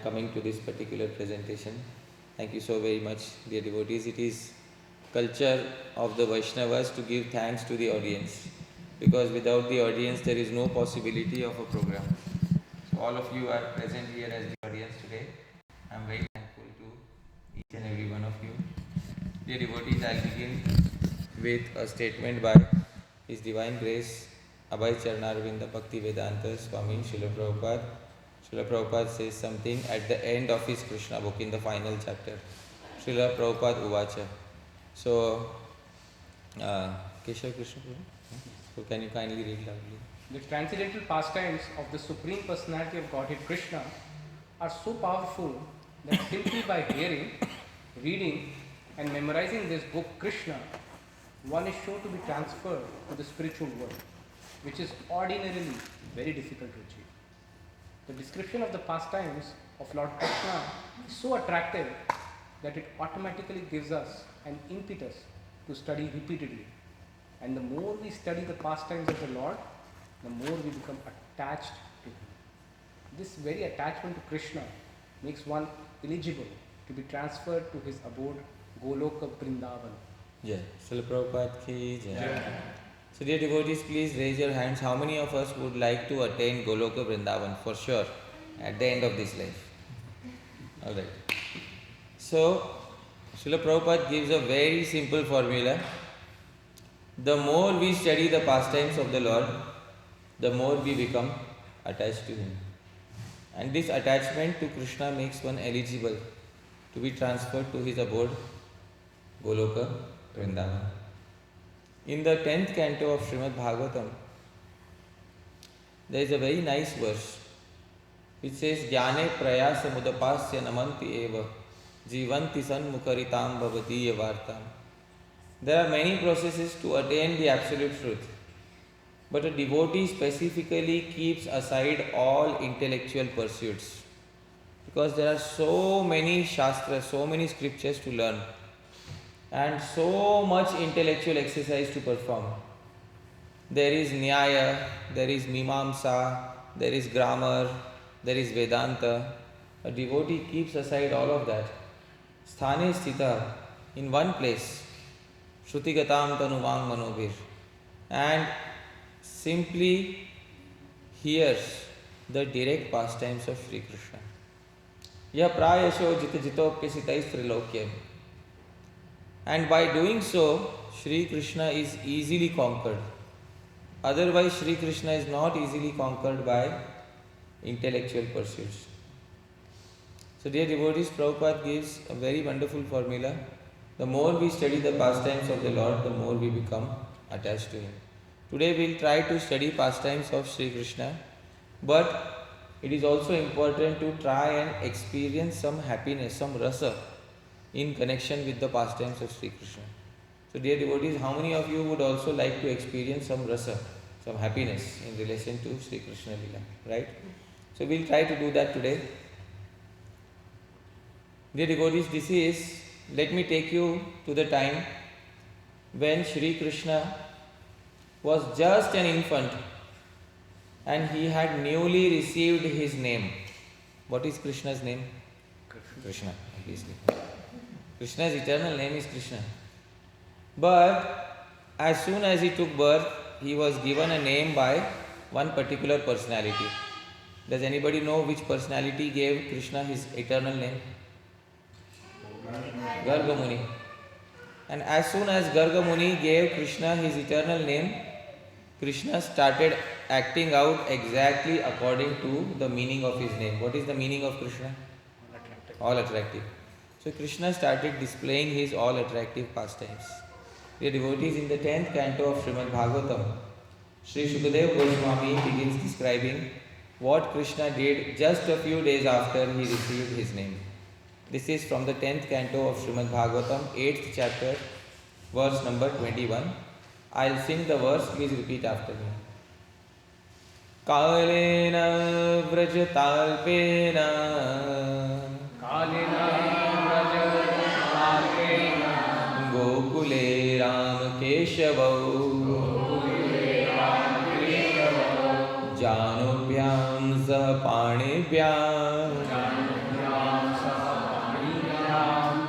coming to this particular presentation. Thank you so very much, dear devotees. It is culture of the Vaishnavas to give thanks to the audience, because without the audience there is no possibility of a program. So all of you are present here as the audience today. I am very thankful to each and every one of you. Dear devotees, I will begin with a statement by His Divine Grace Abhay Charnarvinda Bhakti Vedanta Swami Srila Prabhupada. Srila Prabhupada says something at the end of his Krishna book in the final chapter. Srila Prabhupada Uvacha. So, Keshav Krishna, so can you kindly read loudly? The transcendental pastimes of the Supreme Personality of Godhead Krishna are so powerful that simply by hearing, reading and memorizing this book Krishna, one is sure to be transferred to the spiritual world, which is ordinarily very difficult to achieve. The description of the pastimes of Lord Krishna is so attractive that it automatically gives us an impetus to study repeatedly. And the more we study the pastimes of the Lord, the more we become attached to Him. This very attachment to Krishna makes one eligible to be transferred to his abode, Goloka Vrindavan. Jai. Srila Prabhupada ki Jai. So dear devotees, please raise your hands. How many of us would like to attain Goloka Vrindavan for sure at the end of this life? Alright. So, Srila Prabhupada gives a very simple formula. The more we study the pastimes of the Lord, the more we become attached to Him. And this attachment to Krishna makes one eligible to be transferred to his abode, Goloka Vrindavan. In the 10th canto of Srimad Bhagavatam, there is a very nice verse which says, Jnane prayasa mudapasya namanti eva jivanti sanmukaritam bhavati yavartam. There are many processes to attain the absolute truth, but a devotee specifically keeps aside all intellectual pursuits, because there are so many shastras, so many scriptures to learn, and so much intellectual exercise to perform. There is Nyaya, there is Mimamsa, there is grammar, there is Vedanta. A devotee keeps aside all of that. Sthane sthita, in one place, Shrutigatam tanuvang manobhir, and simply hears the direct pastimes of Sri Krishna. Ya prayasho jita jitopyasitais trilokyam. And by doing so, Sri Krishna is easily conquered. Otherwise, Sri Krishna is not easily conquered by intellectual pursuits. So, dear devotees, Prabhupada gives a very wonderful formula. The more we study the pastimes of the Lord, the more we become attached to Him. Today we will try to study pastimes of Sri Krishna, but it is also important to try and experience some happiness, some rasa in connection with the pastimes of Sri Krishna. So dear devotees, how many of you would also like to experience some rasa, some happiness in relation to Sri Krishna Lila, right? So we will try to do that today. Dear devotees, let me take you to the time when Sri Krishna was just an infant and he had newly received his name. What is Krishna's name? Krishna, obviously. Krishna's eternal name is Krishna. But as soon as he took birth, he was given a name by one particular personality. Does anybody know which personality gave Krishna his eternal name? Garga Muni. And as soon as Garga Muni gave Krishna his eternal name, Krishna started acting out exactly according to the meaning of his name. What is the meaning of Krishna? All attractive. So Krishna started displaying his all attractive pastimes. Dear devotees, in the 10th canto of Srimad Bhagavatam, Sri Shukadeva Goswami begins describing what Krishna did just a few days after he received his name. This is from the 10th canto of Srimad Bhagavatam, 8th chapter, verse number 21. I'll sing the verse, please repeat after me. Kalena vrajatalpena Gokule Ram Keshavau Janubhyam Sapanibhyam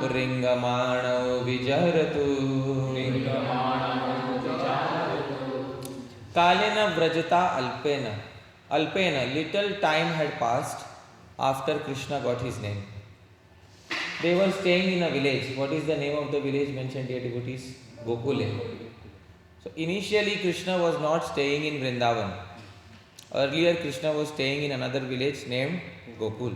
Ringamano Vijahratu. Kalena Vrajata Alpena. Alpena, little time had passed after Krishna got his name. They were staying in a village. What is the name of the village mentioned here, devotees? Gokule. So initially Krishna was not staying in Vrindavan. Earlier Krishna was staying in another village named Gokul.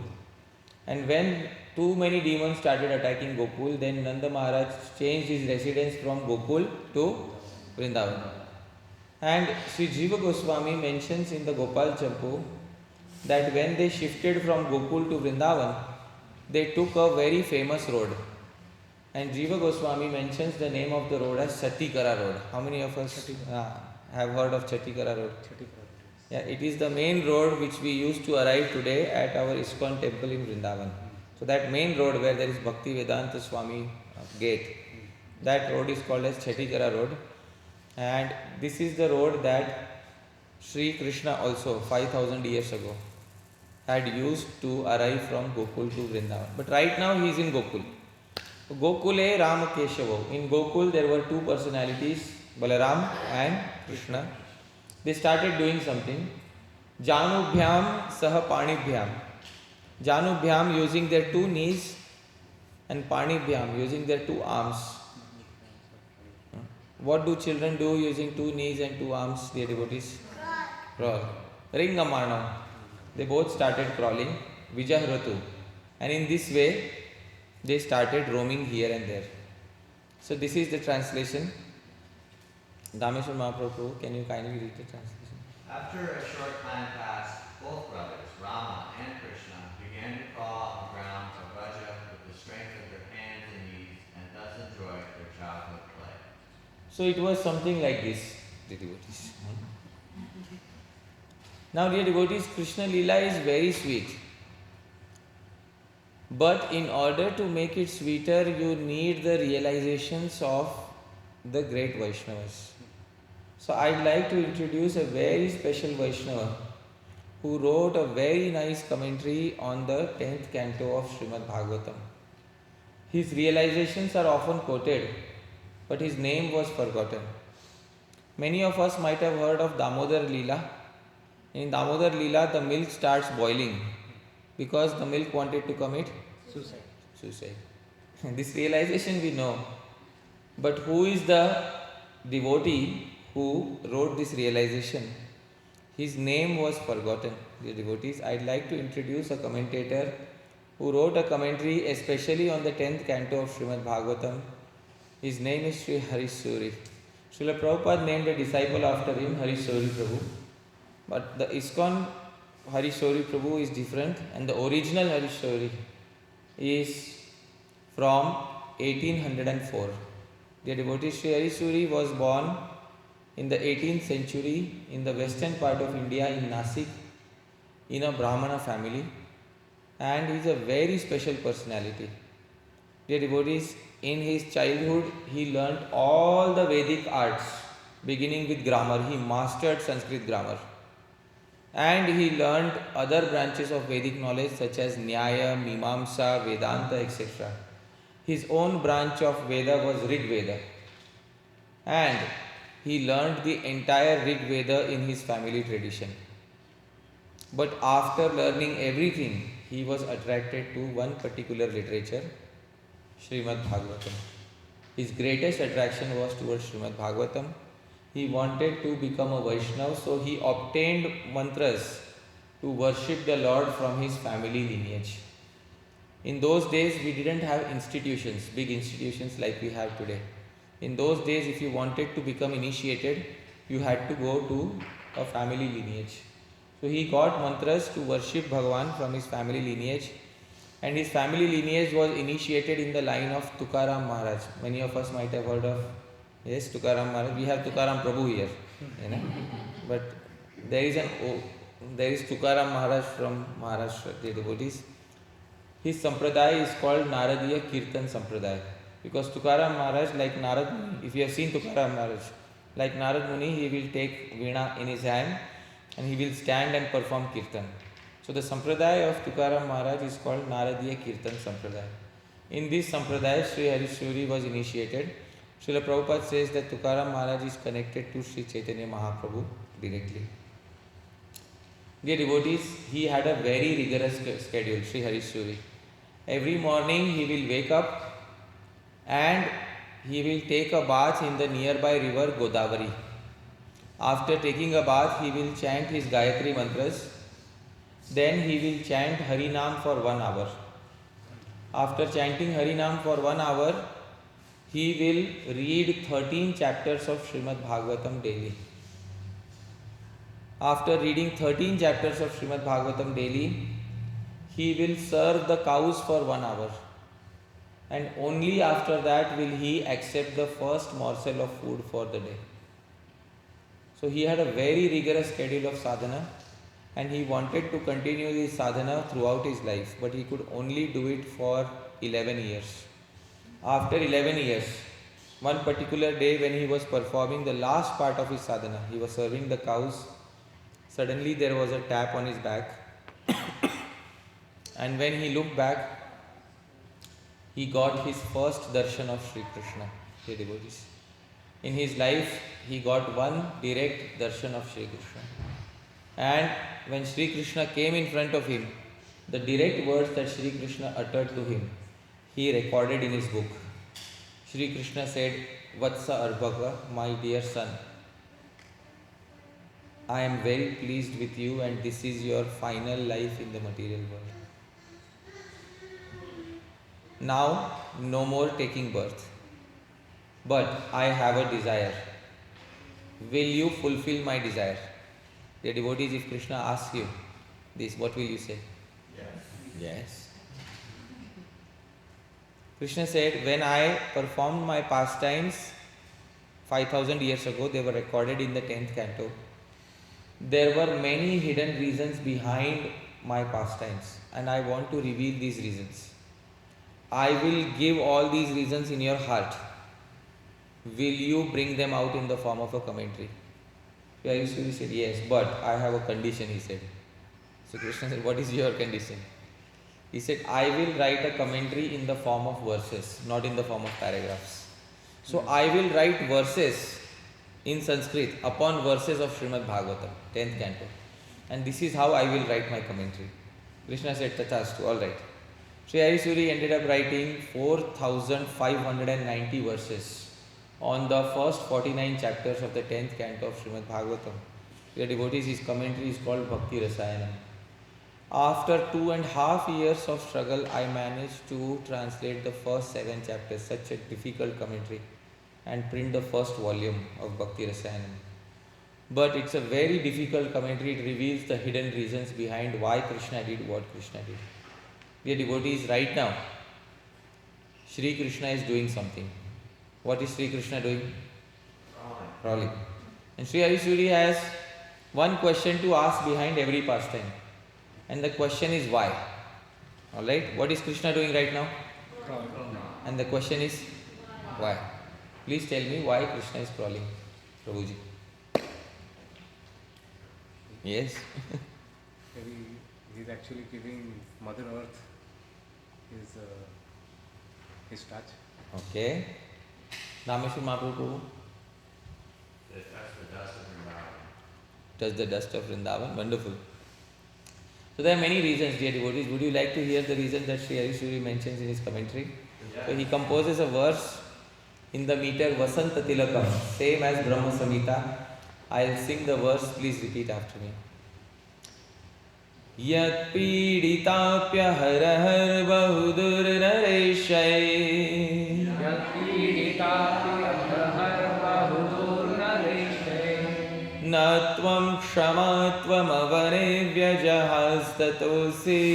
And when too many demons started attacking Gokul, then Nanda Maharaj changed his residence from Gokul to Vrindavan. And Sri Jiva Goswami mentions in the Gopal Champu that when they shifted from Gokul to Vrindavan, they took a very famous road. And Jiva Goswami mentions the name of the road as Chatikara Road. How many of us have heard of Chatikara Road? Yeah, it is the main road which we used to arrive today at our Iskcon temple in Vrindavan. So that main road where there is Bhakti Vedanta Swami gate, that road is called as Chatikara Road. And this is the road that Sri Krishna also 5000 years ago had used to arrive from Gokul to Vrindavan. But right now he is in Gokul. Gokule Ram Keshavo. In Gokul there were two personalities, Balaram and Krishna. They started doing something. Janubhyam Saha Panibhyam. Janubhyam using their two knees and Panibhyam using their two arms. What do children do using two knees and two arms, dear devotees? Crawl. Ringamano. They both started crawling. Vijahratu. And in this way, they started roaming here and there. So this is the translation. Dameshwar Mahaprabhu, can you kindly read the translation? After a short time passed, both brothers, Rama and Krishna, began to crawl on the ground of Vraja with the strength of their hands and knees, and thus enjoyed their childhood play. So it was something like this, dear devotees. Now, dear devotees, Krishna Lila is very sweet. But in order to make it sweeter, you need the realizations of the great Vaishnavas. So I'd like to introduce a very special Vaishnava who wrote a very nice commentary on the 10th canto of Srimad Bhagavatam. His realizations are often quoted, but his name was forgotten. Many of us might have heard of Damodar Lila. In Damodar Lila, the milk starts boiling because the milk wanted to commit suicide. This realization we know. But who is the devotee who wrote this realization? His name was forgotten. Dear devotees, I'd like to introduce a commentator who wrote a commentary especially on the 10th canto of Srimad Bhagavatam. His name is Sri Harish Suri. Srila Prabhupada named a disciple after him, Harish Suri Prabhu. But the Iskcon Harish Suri Prabhu is different, and the original Harish Suri is from 1804. Dear devotees, Sri Harish Suri was born in the 18th century in the western part of India in Nasik in a Brahmana family, and he is a very special personality. Dear devotees, in his childhood he learnt all the Vedic arts beginning with grammar. He mastered Sanskrit grammar. And he learned other branches of Vedic knowledge such as Nyaya, Mimamsa, Vedanta, etc. His own branch of Veda was Rig Veda. And he learned the entire Rig Veda in his family tradition. But after learning everything, he was attracted to one particular literature, Srimad Bhagavatam. His greatest attraction was towards Srimad Bhagavatam. He wanted to become a Vaishnava, so he obtained mantras to worship the Lord from his family lineage. In those days, we didn't have institutions, big institutions like we have today. In those days, if you wanted to become initiated, you had to go to a family lineage. So he got mantras to worship Bhagavan from his family lineage, and his family lineage was initiated in the line of Tukaram Maharaj. Many of us might have heard of, yes, Tukaram Maharaj. We have Tukaram Prabhu here, but there is Tukaram Maharaj from Maharashtra, the devotees. His sampradaya is called Naradiya Kirtan Sampradaya, because Tukaram Maharaj, like Narad Muni, if you have seen Tukaram Maharaj, like Narad Muni, he will take veena in his hand and he will stand and perform kirtan. So the sampradaya of Tukaram Maharaj is called Naradiya Kirtan Sampradaya. In this sampradaya, Sri Harishwari was initiated. Srila Prabhupada says that Tukaram Maharaj is connected to Sri Chaitanya Mahaprabhu directly. Dear devotees, he had a very rigorous schedule, Sri Harishwari. Every morning he will wake up and he will take a bath in the nearby river Godavari. After taking a bath, he will chant his Gayatri mantras. Then he will chant Harinam for 1 hour. After chanting Harinam for 1 hour, he will read 13 chapters of Srimad Bhagavatam daily. After reading 13 chapters of Srimad Bhagavatam daily, he will serve the cows for 1 hour. And only after that will he accept the first morsel of food for the day. So he had a very rigorous schedule of sadhana and he wanted to continue this sadhana throughout his life, but he could only do it for 11 years. After 11 years, one particular day when he was performing the last part of his sadhana, he was serving the cows, suddenly there was a tap on his back and when he looked back, he got his first darshan of Sri Krishna, dear devotees. In his life, he got one direct darshan of Sri Krishna. And when Sri Krishna came in front of him, the direct words that Sri Krishna uttered to him, he recorded in his book. Sri Krishna said, Vatsa Arbhaka, my dear son, I am very pleased with you and this is your final life in the material world. Now, no more taking birth. But I have a desire. Will you fulfill my desire? Dear devotees, if Krishna asks you this, what will you say? Yes. Yes. Krishna said, when I performed my pastimes 5000 years ago, they were recorded in the 10th canto. There were many hidden reasons behind my pastimes and I want to reveal these reasons. I will give all these reasons in your heart. Will you bring them out in the form of a commentary? He said, yes, but I have a condition, he said. So Krishna said, what is your condition? He said, I will write a commentary in the form of verses, not in the form of paragraphs. So I will write verses in Sanskrit upon verses of Srimad Bhagavatam, 10th canto. And this is how I will write my commentary. Krishna said, Tathastu, alright. Sri Harisuri ended up writing 4,590 verses on the first 49 chapters of the 10th canto of Srimad Bhagavatam. Dear devotees, his commentary is called Bhakti Rasayanam. After 2.5 years of struggle, I managed to translate the first 7 chapters, such a difficult commentary, and print the first volume of Bhakti Rasayanam. But it's a very difficult commentary. It reveals the hidden reasons behind why Krishna did what Krishna did. Dear devotees, right now, Sri Krishna is doing something. What is Sri Krishna doing? Crawling. And Sri Harishwari has one question to ask behind every pastime. And the question is why? Alright, what is Krishna doing right now? Crawling. And the question is why? Please tell me why Krishna is crawling, Prabhuji. Yes. Maybe he's actually giving Mother Earth his touch. Okay. Rameshwar Mahaprabhu That's the dust of Vrindavan. does the dust of Vrindavan. Wonderful. So there are many reasons, dear devotees. Would you like to hear the reason that Sri Harishwari mentions in his commentary? Yeah. So he composes a verse in the meter Vasanta Tilakam, same as Brahma Samhita. I'll sing the verse, please repeat after me. Yat piditapya har har bahudur nareshay Natvam kshamatvam avane vyajahastatosi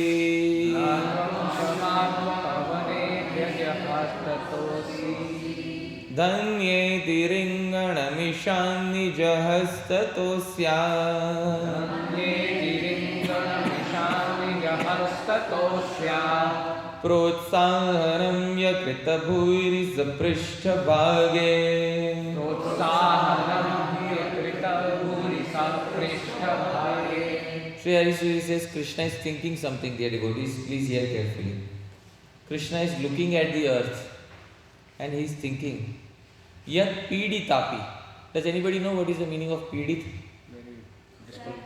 Dhanye tiringanamishan nijahastatosia Protsahanam yakrita bhuri saprishta bhage Sri Harishwari says Krishna is thinking something, dear devotees. Please hear carefully. Krishna is looking at the earth and he is thinking, Yat piditapi. Does anybody know what is the meaning of pidit? Very difficult,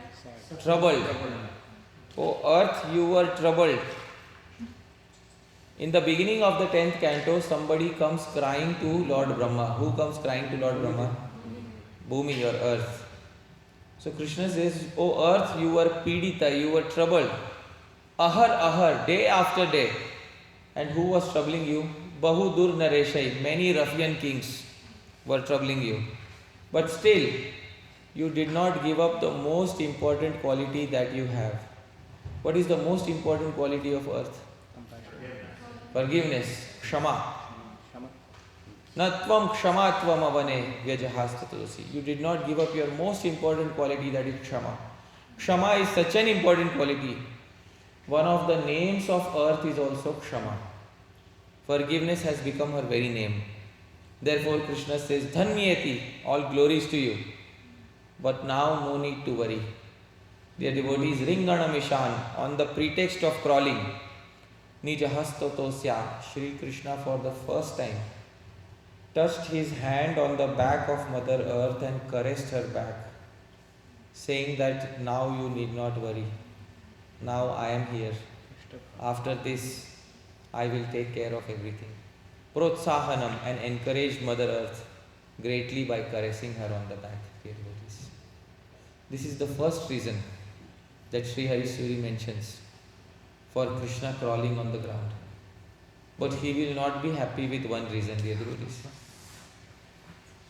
sad. Troubled. O earth, you were troubled. In the beginning of the 10th canto, somebody comes crying to Lord Brahma. Who comes crying to Lord Brahma? Bhumi, or earth. So Krishna says, O earth, you were pidita, you were troubled. Ahar, day after day. And who was troubling you? Bahudur Nareshai, many ruffian kings were troubling you. But still, you did not give up the most important quality that you have. What is the most important quality of earth? Forgiveness. Kshama. Natvam kshamatvam avane vyajahastatusi. You did not give up your most important quality, that is kshama. Kshama is such an important quality. One of the names of earth is also kshama. Forgiveness has become her very name. Therefore Krishna says, Dhanyeti, all glories to you. But now no need to worry. Dear devotees, Ringana Mishan, on the pretext of crawling, Nijahastotosya, Shri Krishna for the first time touched his hand on the back of Mother Earth and caressed her back, saying that now you need not worry. Now I am here. After this, I will take care of everything. Protsahanam, and encouraged Mother Earth greatly by caressing her on the back. Dear devotees, this is the first reason that Sri Harisuri mentions for Krishna crawling on the ground. But he will not be happy with one reason, dear devotees.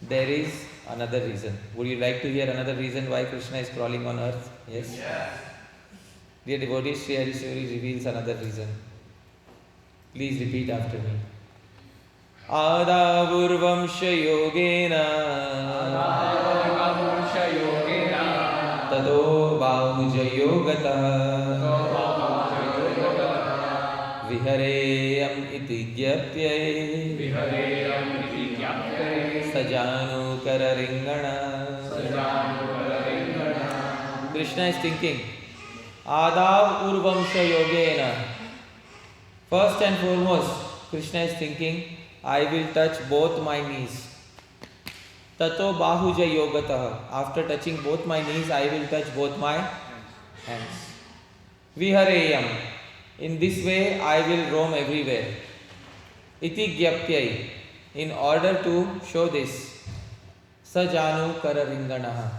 There is another reason. Would you like to hear another reason why Krishna is crawling on earth? Yes? Yes. Dear devotees, Sri Harisuri reveals another reason. Please repeat after me. Adavurvamsha yogena tado bahuja yogata vihareyam iti gyaptyai sajanu kararingana. Krishna is thinking, Adav urvamsha yogena. First and foremost, Krishna is thinking, I will touch both my knees. Tato bahuja yogataha. After touching both my knees, I will touch both my hands. Vihareyam. In this way, I will roam everywhere. Iti gyaptyai. In order to show this, Sajanu kararinganaha.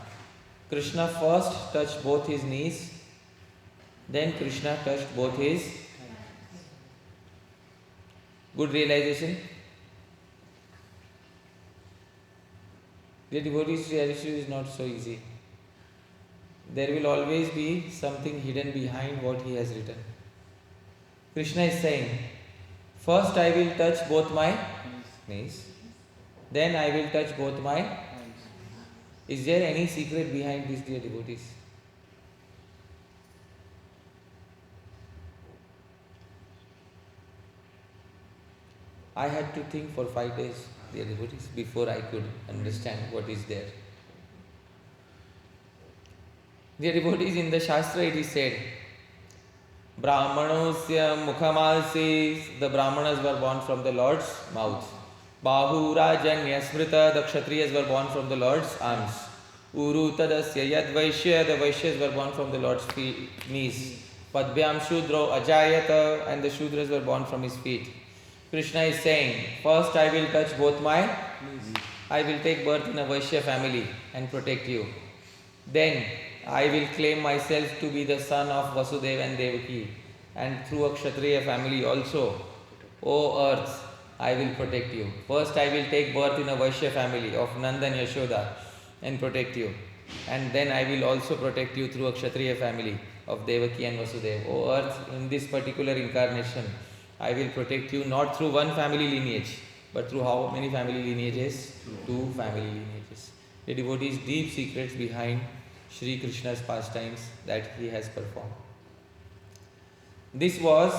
Krishna first touched both his knees, then Krishna touched both his. Good realization? The devotee's realization is not so easy. There will always be something hidden behind what he has written. Krishna is saying, first I will touch both my knees, then I will touch both my. Is there any secret behind this, dear devotees? I had to think for 5 days, dear devotees, before I could understand what is there. Dear devotees, in the Shastra it is said, Brahmanosya mukhamalsi, the Brahmanas were born from the Lord's mouth. Bahu rajanya smrita, the Kshatriyas were born from the Lord's arms. Uru tadasya yad vaishya, the Vaishyas were born from the Lord's knees. Padbyam shudro ajayata, and the Shudras were born from his feet. Krishna is saying, first I will touch both my knees. I will take birth in a Vaishya family and protect you. Then I will claim myself to be the son of Vasudeva and Devaki, and through a Kshatriya family also. O earth, I will protect you. First I will take birth in a Vaishya family of Nanda and Yashoda and protect you. And then I will also protect you through a Kshatriya family of Devaki and Vasudeva. O earth, in this particular incarnation, I will protect you not through one family lineage, but through how many family lineages? 2 family lineages. The devotees' deep secrets behind Shri Krishna's pastimes that he has performed. This was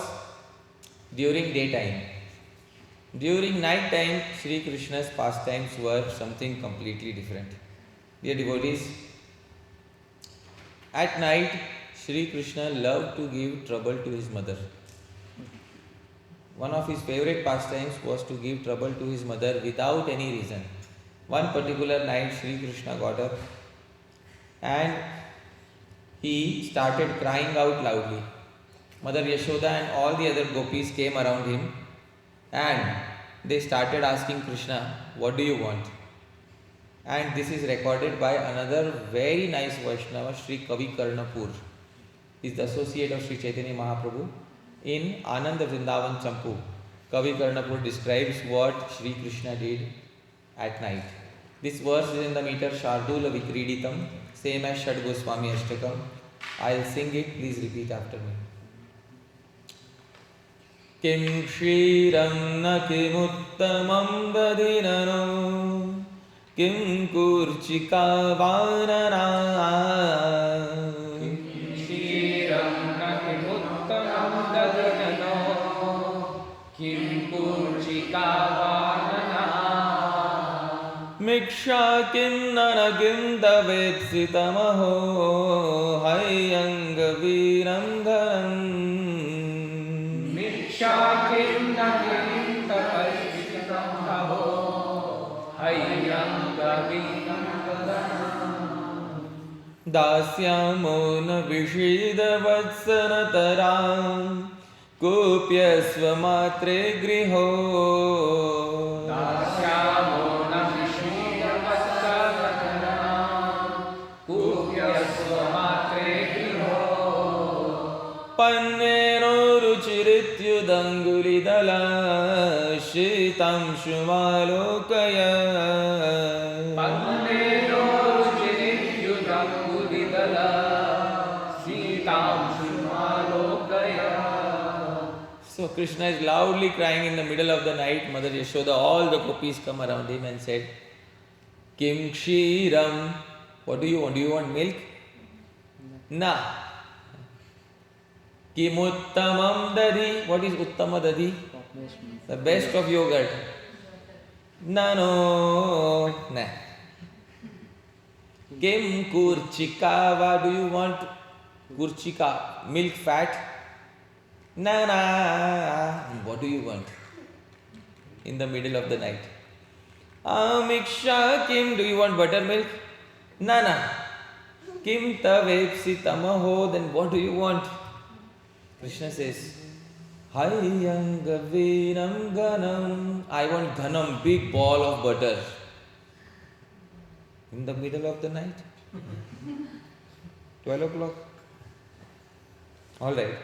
during daytime. During night time, Shri Krishna's pastimes were something completely different. Dear devotees, at night, Shri Krishna loved to give trouble to his mother. one of his favorite pastimes was to give trouble to his mother without any reason. One particular night, Sri Krishna got up and he started crying out loudly. Mother Yashoda and all the other gopis came around him and they started asking Krishna, "What do you want?" And this is recorded by another very nice Vaishnava, Sri Kavi Karnapur. He is the associate of Sri Chaitanya Mahaprabhu. In Ananda Vrindavan Champu, Kavi Karnapur describes what Sri Krishna did at night. This verse is in the meter Shardula Vikriditam, same as Shad Goswami Ashtakam. I'll sing it, please repeat after me. Kim Shriram na kimuttamam dadinano Kim Kurchika Vanana Kim Shriram na kimuttamam dadinano Kim Kurchika Vanana Miksha Kim Nanagim Davetsitamaho Hayanga Viram Dharam Shakim Nakim Tapashvitam Havo Hayam Gavinam Gadanam Dasyamo na Vishida Vatsanataram Kupyasva Matre Griho Dasyamo na Vishnuya Vatsanataram Kupyasva Matre Griho Panneno Ruchirityudangulidala Shitam Shumalokaya Panneno Ruchirityudangulidala Shitam Shumalokaya. So Krishna is loudly crying in the middle of the night. Mother Yashoda, all the gopis come around him and said, Kim Kshiram, what do you want? Do you want milk? Na. Kim Uttamam Dadi, what is Uttama Dadi? The best of yogurt. No. Nah. Kim Kurchika, what do you want? Kurchika, milk fat? Na. What do you want? In the middle of the night. Amiksha Kim, do you want buttermilk? Na. Kim Tavepsi Tamaho, then what do you want? Krishna says, Hayyangavinam Ganam. I want Ghanam, big ball of butter. In the middle of the night? 12 o'clock? Alright.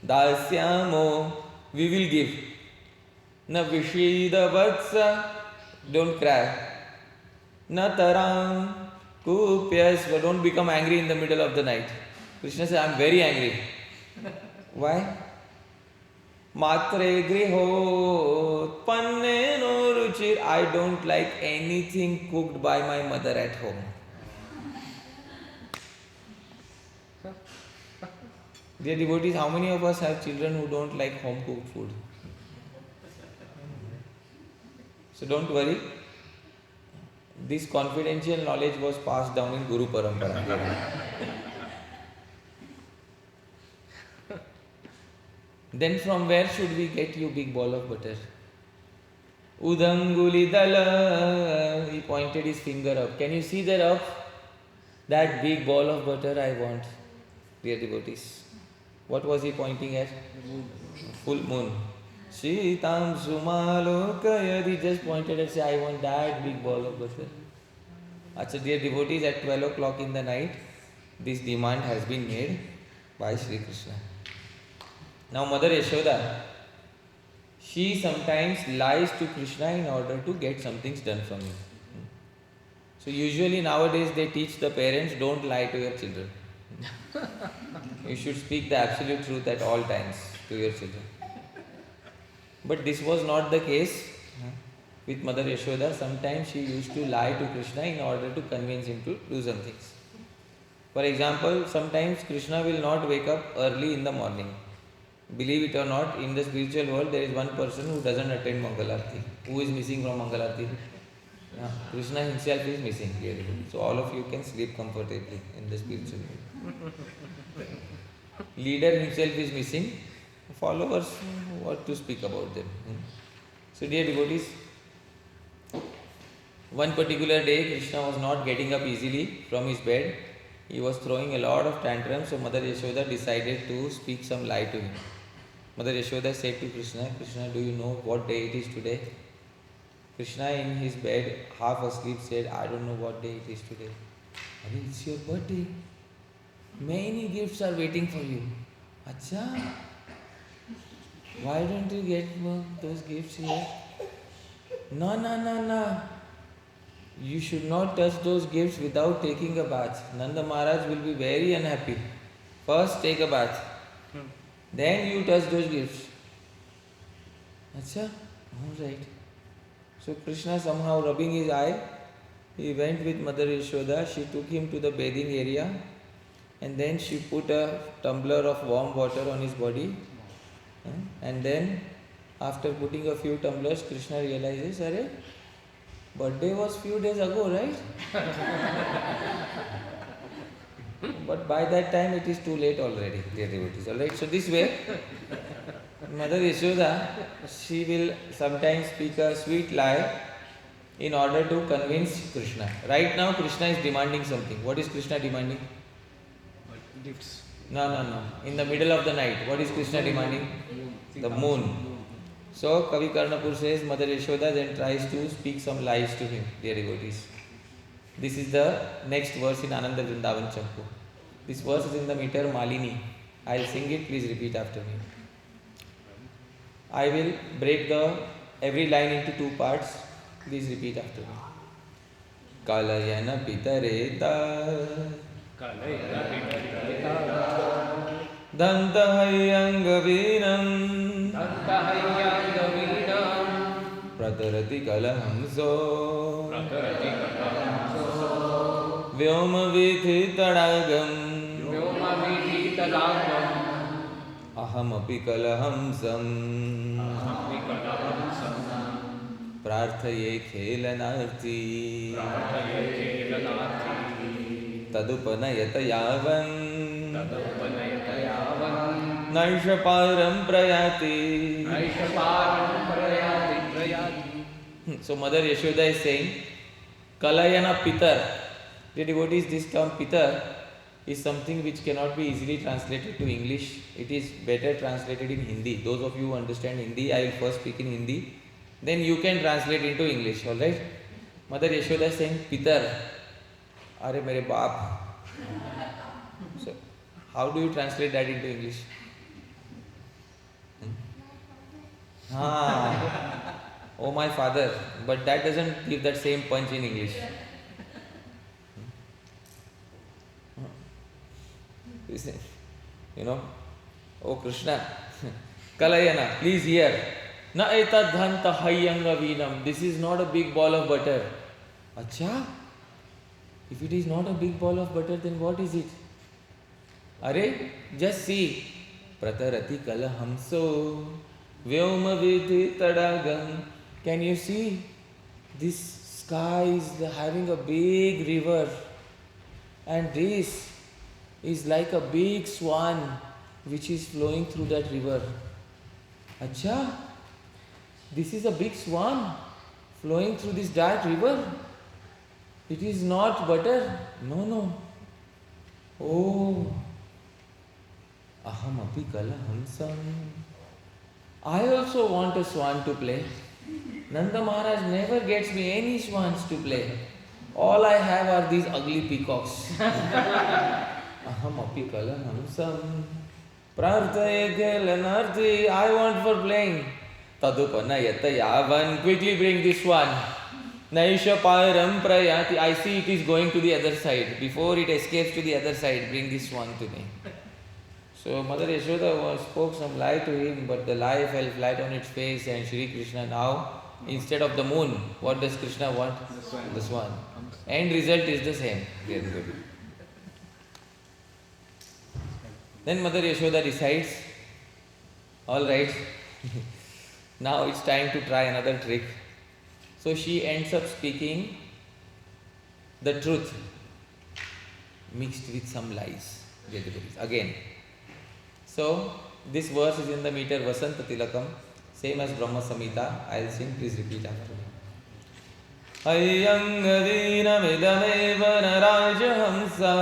Dasyamo, we will give. Na Vishida Vatsa, don't cry. Na Taram, Kupyas, don't become angry in the middle of the night. Krishna says, I am very angry. Why? Matre griho panne no ruchir. I don't like anything cooked by my mother at home. Dear devotees, how many of us have children who don't like home cooked food? So don't worry. This confidential knowledge was passed down in Guru Parampara. Then from where should we get you big ball of butter? Udanguli dala. He pointed his finger up. Can you see that up? That big ball of butter I want. Dear devotees. What was he pointing at? Full moon. Shitam Sumalokaya. He just pointed and said, I want that big ball of butter. Achha, dear devotees, at 12 o'clock in the night, this demand has been made by Sri Krishna. Now Mother Yashoda, she sometimes lies to Krishna in order to get some things done from him. So usually nowadays they teach the parents, don't lie to your children. You should speak the absolute truth at all times to your children. But this was not the case with Mother Yashoda. Sometimes she used to lie to Krishna in order to convince him to do some things. For example, sometimes Krishna will not wake up early in the morning. Believe it or not, in the spiritual world there is one person who doesn't attend Mangalarti. Who is missing from Mangalarti? Krishna himself is missing here. So all of you can sleep comfortably in the spiritual world. Leader himself is missing. followers, what to speak about them. So dear devotees, one particular day Krishna was not getting up easily from his bed. He was throwing a lot of tantrums, so Mother Yashoda decided to speak some lie to him. Mother Yashoda said to Krishna, Krishna, do you know what day it is today? Krishna in his bed, half asleep, said, I don't know what day it is today. I mean, it's your birthday. Many gifts are waiting for you. Acha, why don't you get those gifts here? No. You should not touch those gifts without taking a bath. Nanda Maharaj will be very unhappy. First take a bath. Then you touch those gifts. Acha, alright. So Krishna somehow rubbing his eye, he went with Mother Yashoda. She took him to the bathing area and then she put a tumbler of warm water on his body. And then after putting a few tumblers, Krishna realizes, Arey, birthday was few days ago, right? But by that time it is too late already, dear devotees. Alright, so this way, Mother Yashoda, she will sometimes speak a sweet lie in order to convince Krishna. Right now Krishna is demanding something. What is Krishna demanding? Gifts. No. In the middle of the night, what is Krishna demanding? The moon. So Kavi Karnapur says Mother Yashoda then tries to speak some lies to him, dear devotees. This is the next verse in Ananda Vrindavan Champu. This verse is in the meter Malini. I will sing it, please repeat after me. I will break every line into two parts. Please repeat after me. Kalayana pitareta Dantahayangavinam Pratarati kalahamso Vyoma tadagam Ahamapi kalahamsam Prarthaye khelanarthi Tadupanayata yavan Naishaparam prayati. So Mother Yashoda is saying, Kalayana Pitar. The devotees, this term Pitar is something which cannot be easily translated to English. It is better translated in Hindi. Those of you who understand Hindi, I will first speak in Hindi. Then you can translate into English, alright? Mother Yashoda is saying, Pitar. Are mere baap. So, how do you translate that into English? Oh my father. But that doesn't give that same punch in English. Oh Krishna, Kalayana, please hear. Na etadhanta hayyanga vinam. This is not a big ball of butter. Acha? If it is not a big ball of butter, then what is it? Are, just see. Pratarati kalahamso Vyoma tadagam. Can you see? This sky is having a big river. And this is like a big swan which is flowing through that river. Acha? This is a big swan flowing through this dark river. It is not butter. No. Oh. Aham api kalahamsam. I also want a swan to play. Nanda Maharaj never gets me any swans to play. All I have are these ugly peacocks. Aham api kalahamsam. Prarthaye khelanarthi. I want for playing. Tadupanayata yavan. Quickly bring this one. Naisha param prayati. I see it is going to the other side. Before it escapes to the other side, bring this one to me. So Mother Yashoda spoke some lie to him, but the lie fell flat on its face, and Shri Krishna now, instead of the moon, what does Krishna want? The swan. End result is the same. Then Mother Yashoda decides, alright, now it's time to try another trick. So she ends up speaking the truth mixed with some lies. Again. So This verse is in the meter Vasanta Tilakam, same as Brahma Samhita. I'll sing, please repeat after me. Ayyangadinamidameva narajahamsa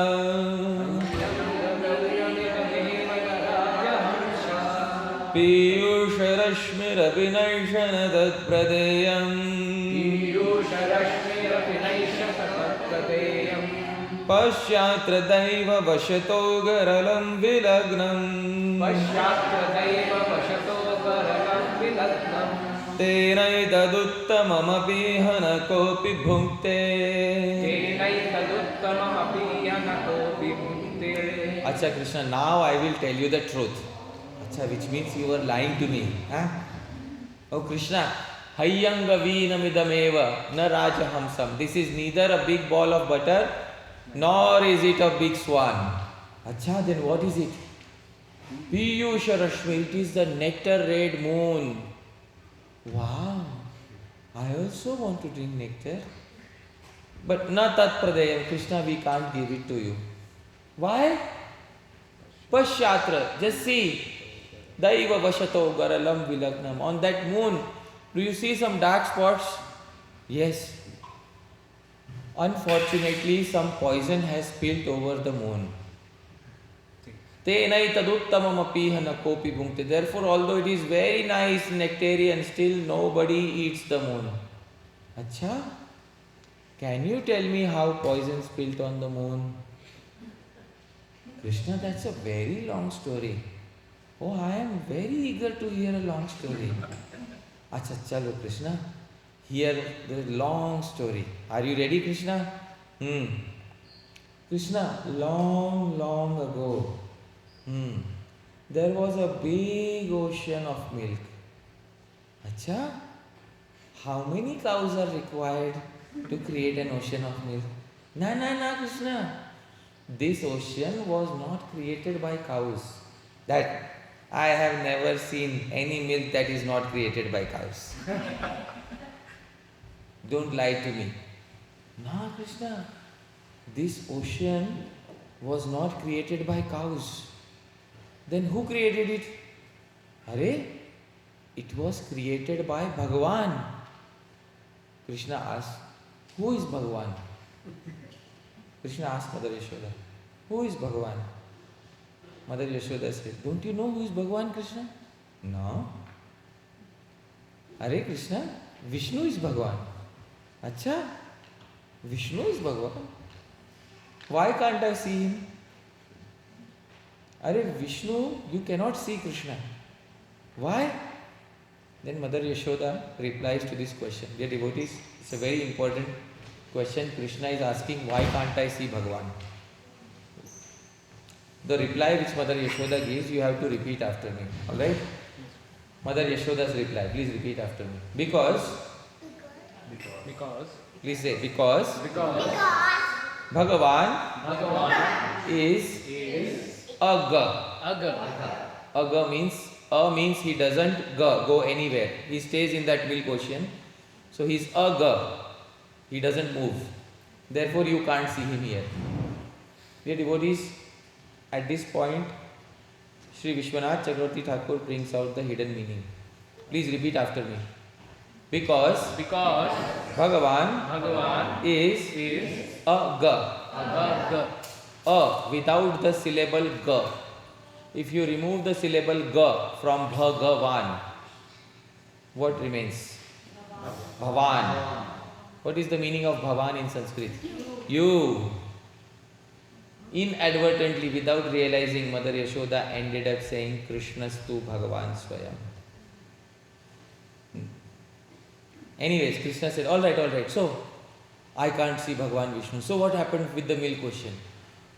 Piyusharashmirabhinaisanadadpradeyam Pashyatradaiva vashato garalam vilagnam Tenaitaduttamamapi hanakopi bhukte Acha Krishna, now I will tell you the truth. Acha, which means you were lying to me. Huh? Oh Krishna, Hayyangavinamidameva na rajahamsam. This is neither a big ball of butter nor is it a big swan. Acha, then what is it? Piyusha Rashmi, it is the nectar red moon. Wow, I also want to drink nectar. But na tat pradeyam, Krishna, we can't give it to you. Why? Pashyatra, just see. Daiva vashato garalam vilagnam. On that moon, do you see some dark spots? Yes. Unfortunately, some poison has spilled over the moon. Therefore, although it is very nice nectarian, still nobody eats the moon. Acha? Can you tell me how poison spilled on the moon? Krishna, that's a very long story. Oh, I am very eager to hear a long story. Acha, chalo Krishna, hear the long story. Are you ready, Krishna? Krishna, long ago, there was a big ocean of milk. Acha, how many cows are required to create an ocean of milk? Na, Krishna. This ocean was not created by cows. That I have never seen any milk that is not created by cows. Don't lie to me. No, Krishna. This ocean was not created by cows. Then who created it? Arey, it was created by Bhagavan. Krishna asked, who is Bhagavan? Krishna asked Mother Yashoda, who is Bhagavan? Mother Yashoda said, don't you know who is Bhagavan, Krishna? No. Arey Krishna, Vishnu is Bhagavan. Acha, Vishnu is Bhagavan. Why can't I see him? Arey Vishnu, you cannot see Krishna. Why? Then Mother Yashoda replies to this question. Dear devotees, it's a very important question. Krishna is asking, why can't I see Bhagavan? The reply which Mother Yashoda gives, you have to repeat after me. Alright? Mother Yashoda's reply, please repeat after me. Because. Please say, because Bhagavan is Aga. Aga means he doesn't go anywhere. He stays in that milk ocean. So he's Aga. He doesn't move. Therefore you can't see him here. Dear devotees, at this point, Sri Vishwanath Chakravarti Thakur brings out the hidden meaning. Please repeat after me. Because Bhagavan is Aga. Without the syllable Ga. If you remove the syllable Ga from Bhagavan, what remains? Bhavan. What is the meaning of Bhavan in Sanskrit? You. Inadvertently, without realizing, Mother Yashoda ended up saying Krishnastu Bhagavan Swayam. Anyways, Krishna said, alright, so I can't see Bhagavan Vishnu. So what happened with the milk ocean?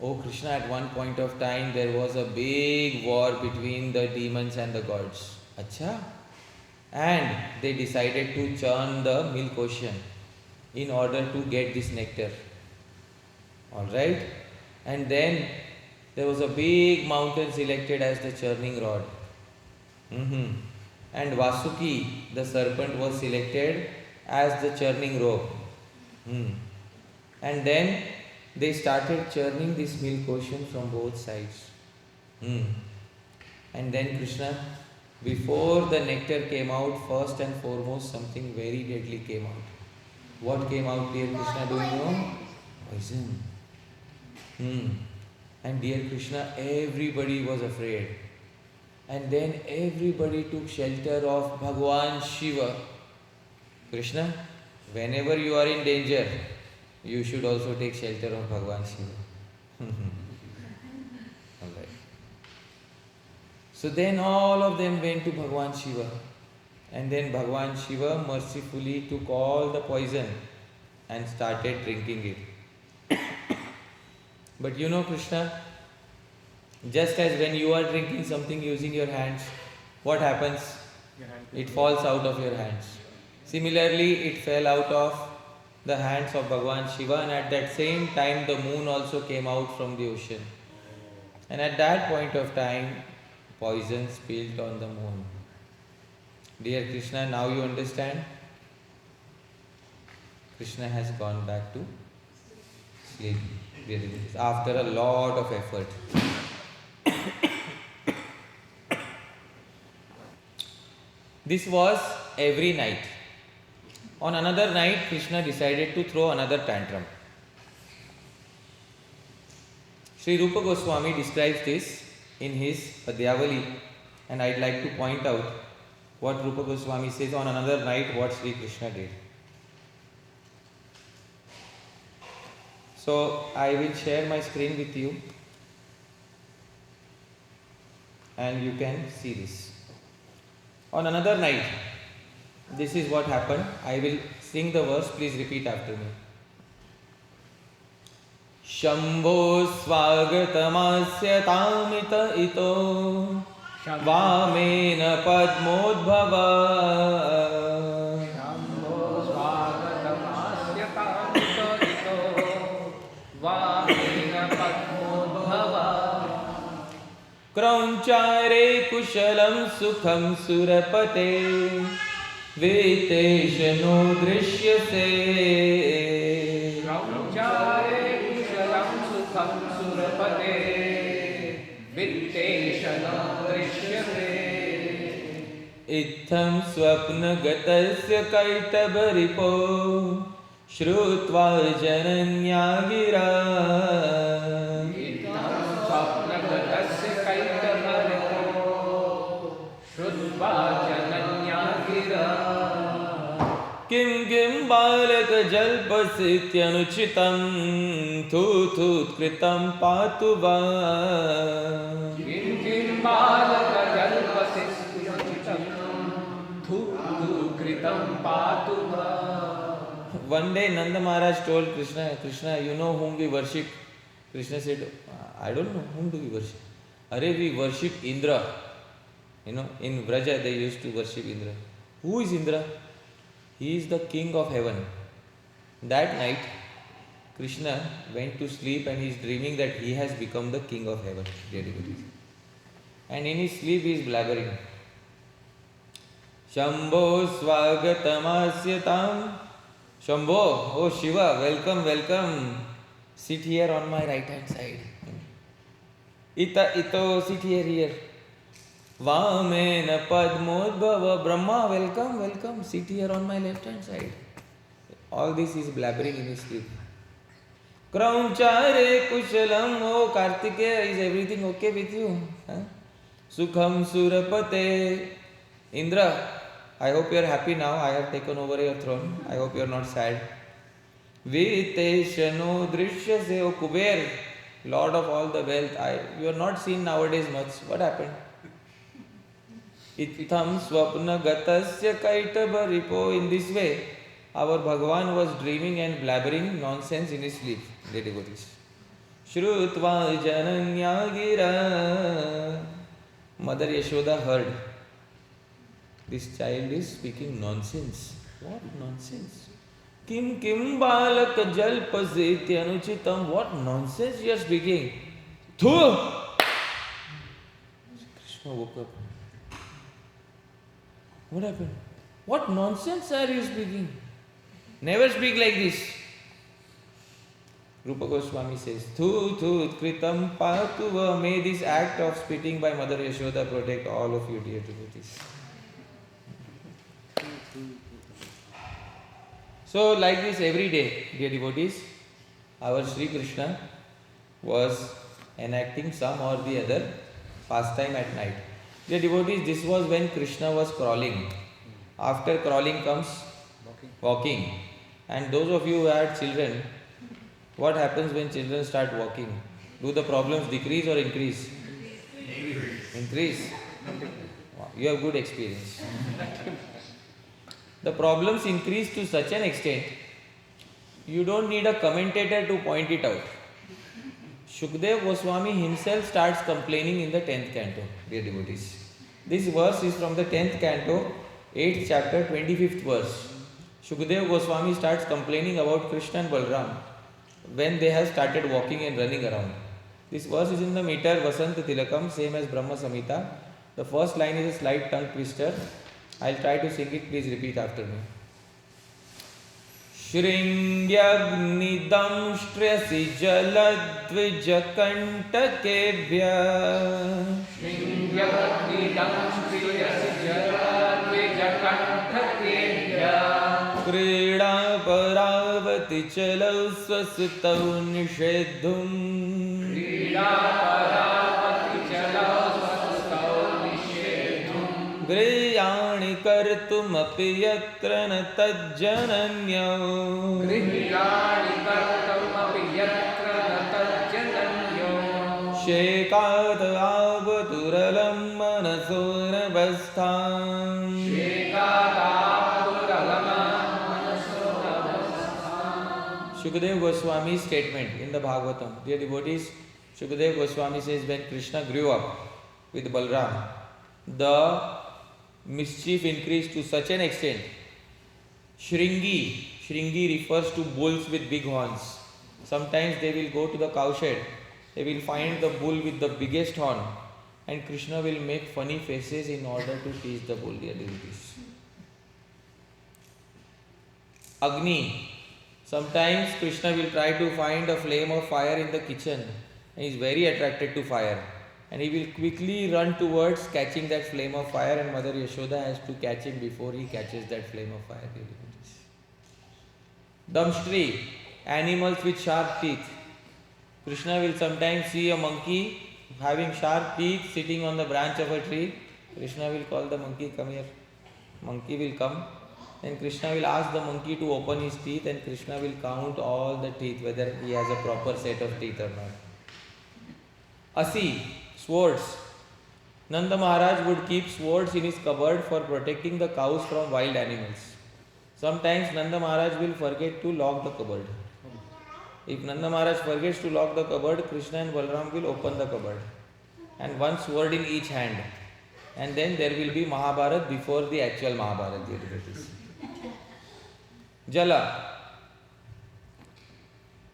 Oh Krishna, at one point of time there was a big war between the demons and the gods. Acha? And they decided to churn the milk ocean in order to get this nectar. Alright? And then there was a big mountain selected as the churning rod. And Vasuki, the serpent, was selected as the churning rope. And then they started churning this milk ocean from both sides. And then Krishna, before the nectar came out, first and foremost, something very deadly came out. What came out, dear Krishna, do you know? Poison. And dear Krishna, everybody was afraid. And then everybody took shelter of Bhagwan Shiva. Krishna, whenever you are in danger, you should also take shelter of Bhagwan Shiva. Alright. So then all of them went to Bhagwan Shiva. And then Bhagwan Shiva mercifully took all the poison and started drinking it. But you know, Krishna, just as when you are drinking something using your hands, what happens? It falls out of your hands. Similarly, it fell out of the hands of Bhagwan Shiva, and at that same time the moon also came out from the ocean. And at that point of time, poison spilled on the moon. Dear Krishna, now you understand? Krishna has gone back to sleep. After a lot of effort. This was every night. On another night, Krishna decided to throw another tantrum. Sri Rupa Goswami describes this in his Padyavali, and I'd like to point out what Rupa Goswami says on another night what Sri Krishna did. So I will share my screen with you and you can see this. On another night, this is what happened. I will sing the verse, please repeat after me. Shambho swagatamस्य tamita ito vamena padmodbhava. Shambho swagatamस्य tamita ito vamena padmodbhava. Kraunchare kushalam sukham surapate Viteshano drishyase. Kraunchare kushalam sukham surapate Viteshano drishyase. Itham swapna gatasya kaitavaripo Shrutva jananya gira. Itham swapna gatasya kaitavaripo Shrutva jananya gira. Kim kim balaka jalpasityanuchitam Thu thu kritam patu va. Kim kim balaka jalpasityanuchitam Thu thu kritam patu va. One day Nanda Maharaj told Krishna, Krishna, you know whom we worship? Krishna said, I don't know, whom do we worship? Are we worship Indra. You know, in Vraja they used to worship Indra. Who is Indra? He is the king of heaven. That night, Krishna went to sleep and he is dreaming that he has become the king of heaven. And in his sleep he is blabbering. Shambho swagatamasyatam. Shambho, oh Shiva, welcome, welcome. Sit here on my right hand side. Ito, sit here. Vamena padmodbhava. Brahma, welcome, welcome. Sit here on my left hand side. All this is blabbering in his sleep. Kraunchare kushalam. Oh Kartikeya, is everything okay with you? Sukham surapate. Indra, I hope you are happy now. I have taken over your throne. I hope you are not sad. Viteshano drishyase. Oh Kuber, Lord of all the wealth. You are not seen nowadays much. What happened? Itham swapna gatasya kaitavaripo. In this way, our Bhagavan was dreaming and blabbering nonsense in his sleep. Dear devotees. Shrutva jananya gira. Mother Yashoda heard. This child is speaking nonsense. What nonsense? Kim kim balaka jalpasiti anuchitam. What nonsense you are speaking? Thu! Krishna woke up. What happened? What nonsense are you speaking? Never speak like this. Rupa Goswami says, Thu Thu Kritam Patuva, may this act of spitting by Mother Yashoda protect all of you, dear devotees. So, like this every day, dear devotees, our Sri Krishna was enacting some or the other pastime at night. Dear devotees, this was when Krishna was crawling. After crawling comes walking. And those of you who had children, what happens when children start walking? Do the problems decrease or increase? Increase. Wow, you have good experience. The problems increase to such an extent, you don't need a commentator to point it out. Shukdev Goswami himself starts complaining in the 10th canto, dear devotees. This verse is from the 10th canto, 8th chapter, 25th verse. Shukdev Goswami starts complaining about Krishna and Balram when they have started walking and running around. This verse is in the meter Vasanta Tilakam, same as Brahma Samhita. The first line is a slight tongue twister. I'll try to sing it, please repeat after me. Shringyagnidampstrasi jaladvijakantакебhya Shringyagnidampstrasi jaladvijakantакебhya Krida paravati chalau swasutau nishedhum Krida paravati chalau swasutau nishedhum Griyani kartumapi yatra na tajjananyau Griyani kartumapi yatra na tajjananyau Shekat avaduralam manasura bastham Shekat avaduralam manasura bastham. Shukdev Goswami's statement in the Bhagavatam. Dear devotees, Shukdev Goswami says when Krishna grew up with Balram, the mischief increased to such an extent. Shringi refers to bulls with big horns. Sometimes they will go to the cowshed, they will find the bull with the biggest horn, and Krishna will make funny faces in order to tease the bull, dear devotees. Agni, sometimes Krishna will try to find a flame of fire in the kitchen, and he is very attracted to fire. And he will quickly run towards catching that flame of fire, and Mother Yashoda has to catch him before he catches that flame of fire. Dumpstri, animals with sharp teeth. Krishna will sometimes see a monkey having sharp teeth sitting on the branch of a tree. Krishna will call the monkey, come here. Monkey will come. Then Krishna will ask the monkey to open his teeth, and Krishna will count all the teeth, whether he has a proper set of teeth or not. Asi, swords. Nanda Maharaj would keep swords in his cupboard for protecting the cows from wild animals. Sometimes Nanda Maharaj will forget to lock the cupboard. If Nanda Maharaj forgets to lock the cupboard, Krishna and Balram will open the cupboard. And one sword in each hand. And then there will be Mahabharat before the actual Mahabharat. Jala.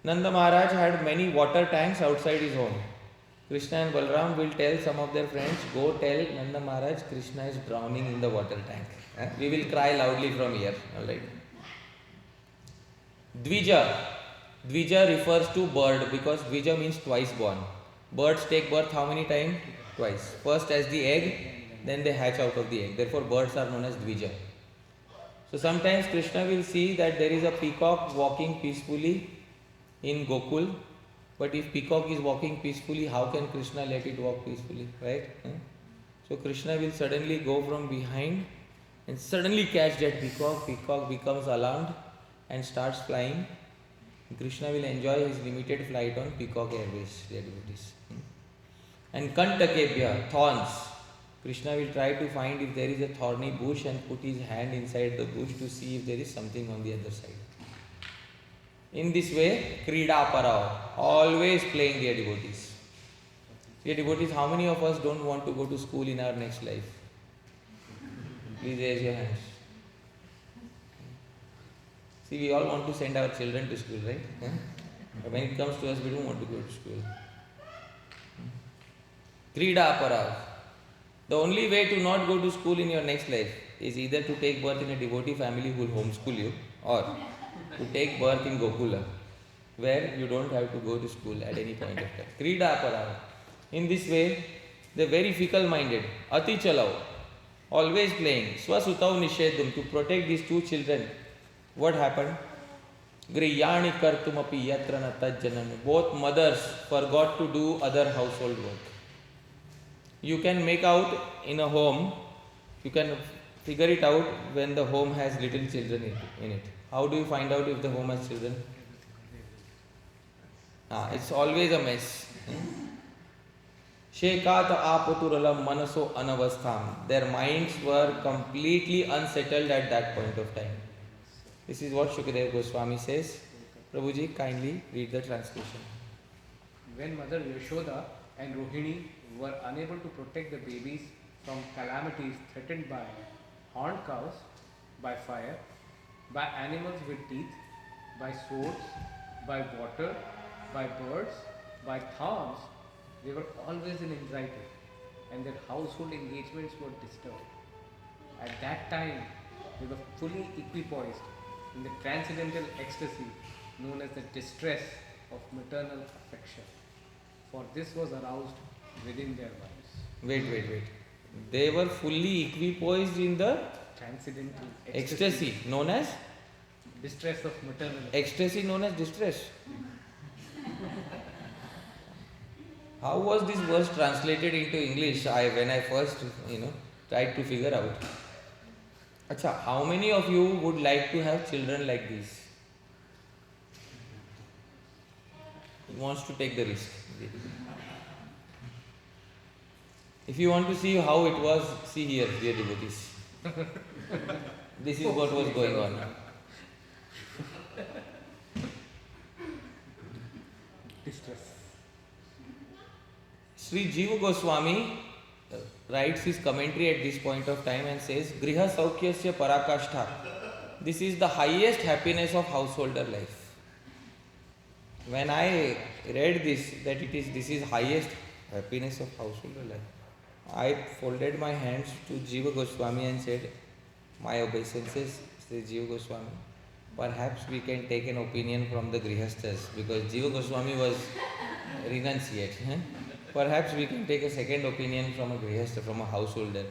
Nanda Maharaj had many water tanks outside his home. Krishna and Balram will tell some of their friends, go tell Nanda Maharaj Krishna is drowning in the water tank. We will cry loudly from here. Alright. Dvija. Dvija refers to bird because Dvija means twice born. Birds take birth how many times? Twice. First as the egg, then they hatch out of the egg. Therefore birds are known as Dvija. So sometimes Krishna will see that there is a peacock walking peacefully in Gokul. But if peacock is walking peacefully, how can Krishna let it walk peacefully? Right? So Krishna will suddenly go from behind and suddenly catch that peacock. Peacock becomes alarmed and starts flying. Krishna will enjoy his limited flight on Peacock Airways. And Kantakebhya, thorns. Krishna will try to find if there is a thorny bush and put his hand inside the bush to see if there is something on the other side. In this way, Krida Parao, always playing, dear devotees. Dear devotees, how many of us don't want to go to school in our next life? Please raise your hands. See, we all want to send our children to school, right? But when it comes to us, we don't want to go to school. Krida Parao. The only way to not go to school in your next life is either to take birth in a devotee family who will homeschool you, or to take birth in Gokula. where you don't have to go to school at any point of time. Krida parava. In this way, they're very fickle-minded. Ati chalao, always playing. Swasutau nishedum, to protect these two children. What happened? Griyani kartumapi yatra na tajjanam. Both mothers forgot to do other household work. You can make out in a home, you can figure it out when the home has little children in it. How do you find out if the home has children? It's always a mess. Shekata apaturalam manaso anavastham. Their minds were completely unsettled at that point of time. This is what Shukadeva Goswami says. Prabhuji, kindly read the translation. When Mother Yashoda and Rohini were unable to protect the babies from calamities threatened by horned cows, by fire, by animals with teeth, by swords, by water, by birds, by thorns, they were always in anxiety and their household engagements were disturbed. At that time, they were fully equipoised in the transcendental ecstasy known as the distress of maternal affection, for this was aroused within their wives. Wait. They were fully equipoised in the Transcendental ecstasy known as? Distress of maternal Ecstasy known as distress. How was this verse translated into English? When I first, tried to figure out. Acha, how many of you would like to have children like this? Who wants to take the risk? If you want to see how it was, see here, dear devotees. This is what was going on. distress. Sri Jiva Goswami writes his commentary at this point of time and says, Griha Saukyasya Parakashtha. This is the highest happiness of householder life. When I read this, this is highest happiness of householder life, I folded my hands to Jiva Goswami and said, my obeisances, Sri Jiva Goswami. Perhaps we can take an opinion from the Grihasthas, because Jiva Goswami was renunciate. Perhaps we can take a second opinion from a Grihastha, from a householder,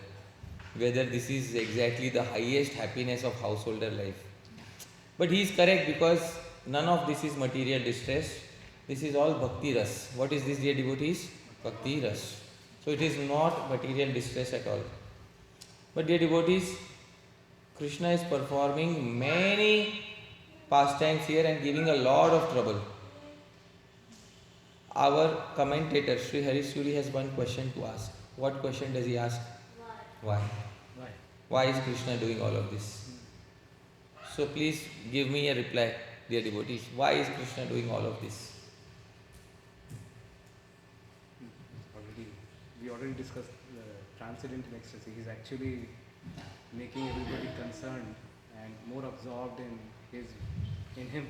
whether this is exactly the highest happiness of householder life. But he is correct, because none of this is material distress. This is all bhakti ras. What is this, dear devotees? Bhakti ras. So it is not material distress at all. But dear devotees, Krishna is performing many pastimes here and giving a lot of trouble. Our commentator, Sri Harisuri, has one question to ask. What question does he ask? Why? Why is Krishna doing all of this? So please give me a reply, dear devotees. Why is Krishna doing all of this? We already discussed transcendental ecstasy. He's actually making everybody concerned and more absorbed in him.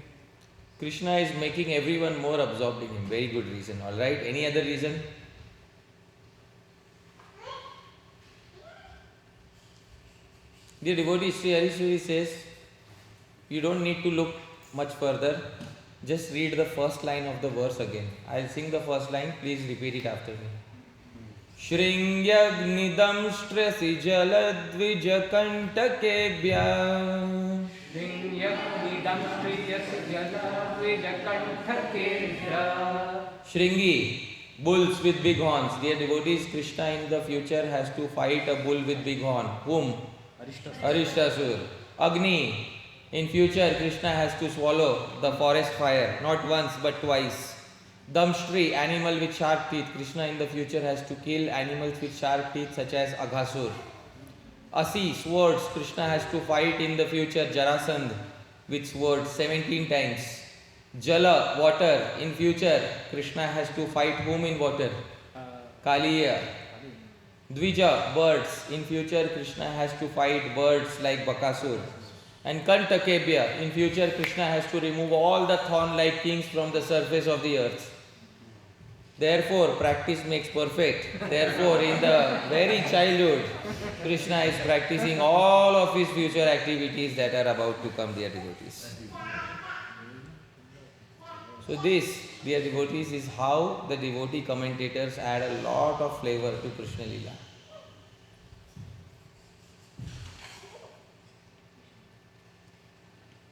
Krishna is making everyone more absorbed in him. Very good reason. All right. Any other reason? Dear devotees, Sri Harisuri says, you don't need to look much further. Just read the first line of the verse again. I'll sing the first line. Please repeat it after me. Shringyagnidam stresi jaladvija kantakebhya. Shringi, bulls with big horns. Dear devotees, Krishna in the future has to fight a bull with big horn. Whom? Arishtasur. Agni, in future Krishna has to swallow the forest fire, not once but twice. Damstri, animal with sharp teeth. Krishna in the future has to kill animals with sharp teeth such as Aghasur. Asi, swords. Krishna has to fight in the future Jarasandh with swords 17 times. Jala, water. In future Krishna has to fight whom in water? Kaliya. Dvija, birds. In future Krishna has to fight birds like Bakasur. And Kantakebhya, in future Krishna has to remove all the thorn-like things from the surface of the earth. Therefore, practice makes perfect. Therefore, in the very childhood, Krishna is practicing all of his future activities that are about to come, dear devotees. So this, dear devotees, is how the devotee commentators add a lot of flavor to Krishna Lila.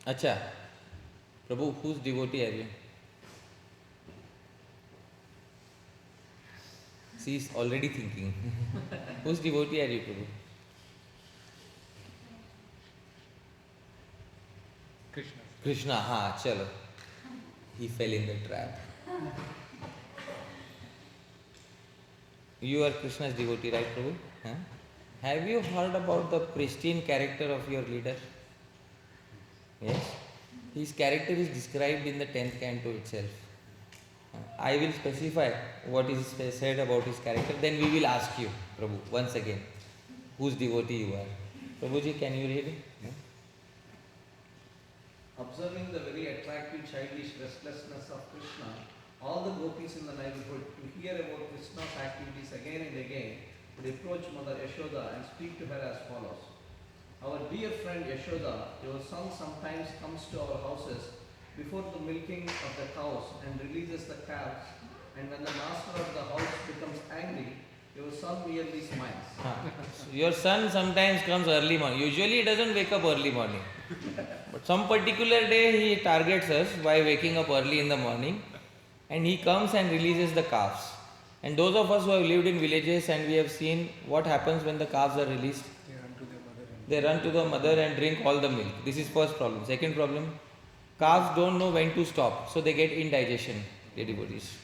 Acha, Prabhu, whose devotee are you? She is already thinking. Whose devotee are you, Prabhu? Krishna. Krishna, ha, chalo. He fell in the trap. You are Krishna's devotee, right, Prabhu? Huh? Have you heard about the pristine character of your leader? Yes. His character is described in the 10th canto itself. I will specify what is said about his character, then we will ask you, Prabhu, once again, whose devotee you are. Prabhuji, can you read it? Observing the very attractive childish restlessness of Krishna, all the gopis in the neighborhood, to hear about Krishna's activities again and again, would approach Mother Yashoda and speak to her as follows. Our dear friend Yashoda, your son sometimes comes to our houses before the milking of the cows and releases the calves, and when the master of the house becomes angry, your son merely smiles. Your son sometimes comes early morning. Usually he doesn't wake up early morning. But some particular day he targets us by waking up early in the morning, and he comes and releases the calves. And those of us who have lived in villages and we have seen what happens when the calves are released, they run to the mother and drink all the milk. This is first problem. Second problem, calves don't know when to stop, so they get indigestion, dear devotees.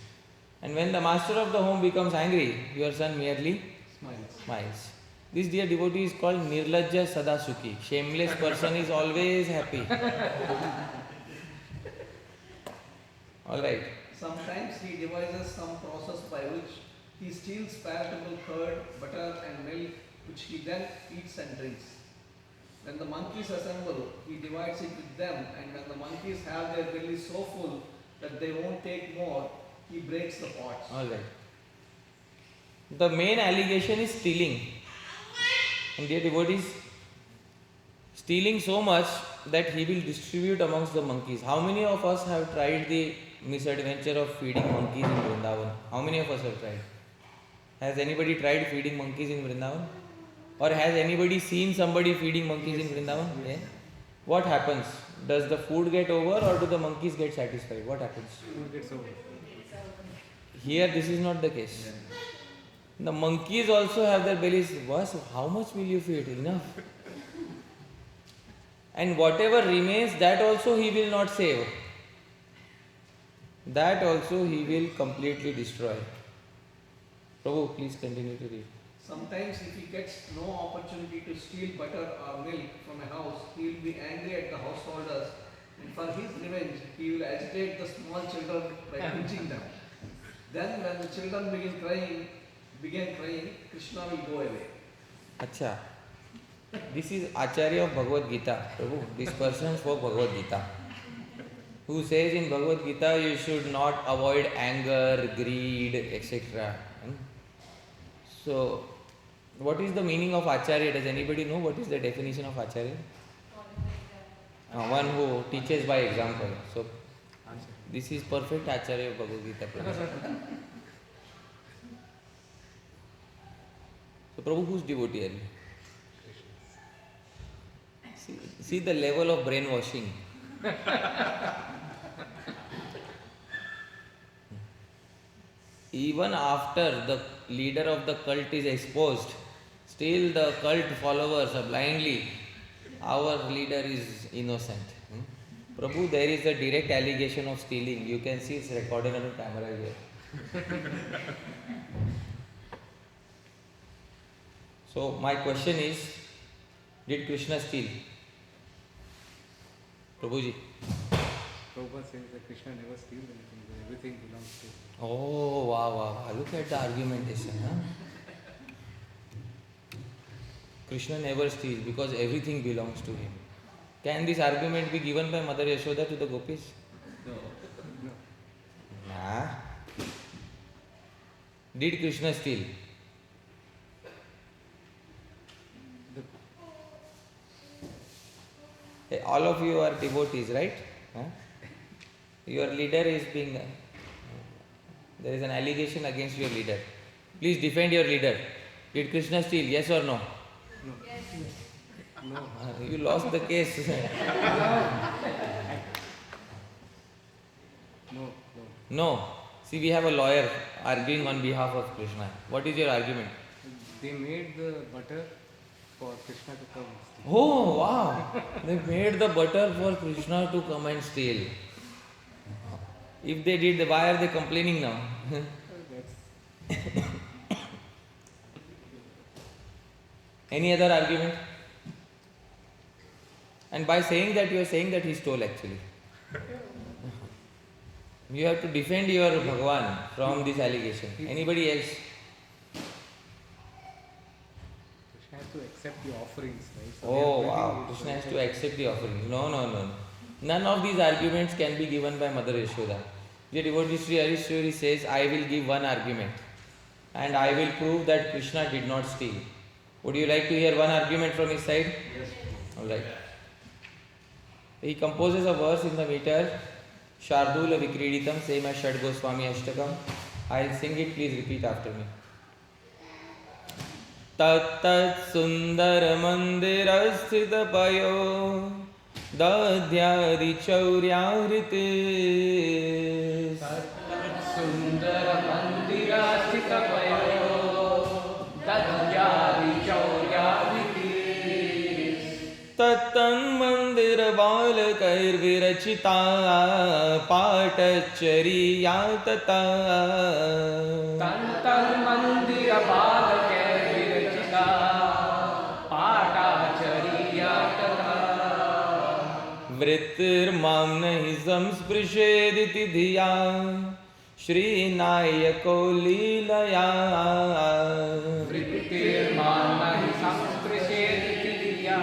And when the master of the home becomes angry, your son merely smiles. This, dear devotee, is called Nirlajja Sadasuki. Shameless person is always happy. Alright. Sometimes he devises some process by which he steals palatable curd, butter and milk, which he then eats and drinks. When the monkeys assemble, he divides it with them, and when the monkeys have their bellies so full that they won't take more, he breaks the pots. Alright. The main allegation is stealing. And dear devotees, stealing so much that he will distribute amongst the monkeys. How many of us have tried the misadventure of feeding monkeys in Vrindavan? How many of us have tried? Has anybody tried feeding monkeys in Vrindavan? Or has anybody seen somebody feeding monkeys in Vrindavan? Yeah. What happens? Does the food get over or do the monkeys get satisfied? What happens? Food gets over. Here this is not the case. The monkeys also have their bellies. Boss, how much will you feed? Enough. And whatever remains, that also he will not save. That also he will completely destroy. Prabhu, please continue to read. Sometimes if he gets no opportunity to steal butter or milk from a house, he will be angry at the householders, and for his revenge, he will agitate the small children by pinching them. Then when the children begin crying, Krishna will go away. Acha. This is Acharya of Bhagavad Gita. Prabhu, this person spoke Bhagavad Gita. Who says in Bhagavad Gita you should not avoid anger, greed, etc. So, what is the meaning of Acharya? Does anybody know what is the definition of Acharya? One who teaches by example. So, this is perfect Acharya of Bhagavad Gita. Prabhu. So, Prabhu, whose devotee are you? See the level of brainwashing. Even after the leader of the cult is exposed, still the cult followers are blindly, our leader is innocent. Prabhu, there is a direct allegation of stealing. You can see it's recorded on camera here. So my question is, did Krishna steal? Prabhuji. Prabhupada says that Krishna never steals anything, that everything belongs to him. Oh, wow. Look at the argumentation. Huh? Krishna never steals because everything belongs to him. Can this argument be given by Mother Yashoda to the gopis? No. Nah. Did Krishna steal? Hey, all of you are devotees, right? Huh? Your leader is being... there is an allegation against your leader. Please defend your leader. Did Krishna steal? Yes or no? No. You lost the case. No. No. See, we have a lawyer arguing on behalf of Krishna. What is your argument? They made the butter for Krishna to come and steal. Oh, wow. They made the butter for Krishna to come and steal. If they did, why are they complaining now? That's Any other argument? And by saying that, you are saying that he stole actually. You have to defend your Bhagwan from this allegation. Anybody else? Krishna has to accept the offerings, right? So Oh they are wow, building it Krishna has so to accept the offerings. No. None of these arguments can be given by Mother Yashoda. The devotee Sri Harishwari says, I will give one argument and I will prove that Krishna did not steal. Would you like to hear one argument from his side? Yes. Alright. He composes a verse in the meter, Shardula Vikriditam, same as Shad Goswami Ashtakam. I'll sing it, please repeat after me. Tat tat sundar mandirasthita payo dadhyadi chauryahrite Sundara Mandira Sitapayo Dadyadi Chauryavitis Tattan mandir balakair virachita patachariya tata Tantan Mandira Balakar Virachita Patachariya Tata Vrittir mam nahi samsprished dhiya Shri Nayako Lilaya Vrittir Manahi Samsprishet Diya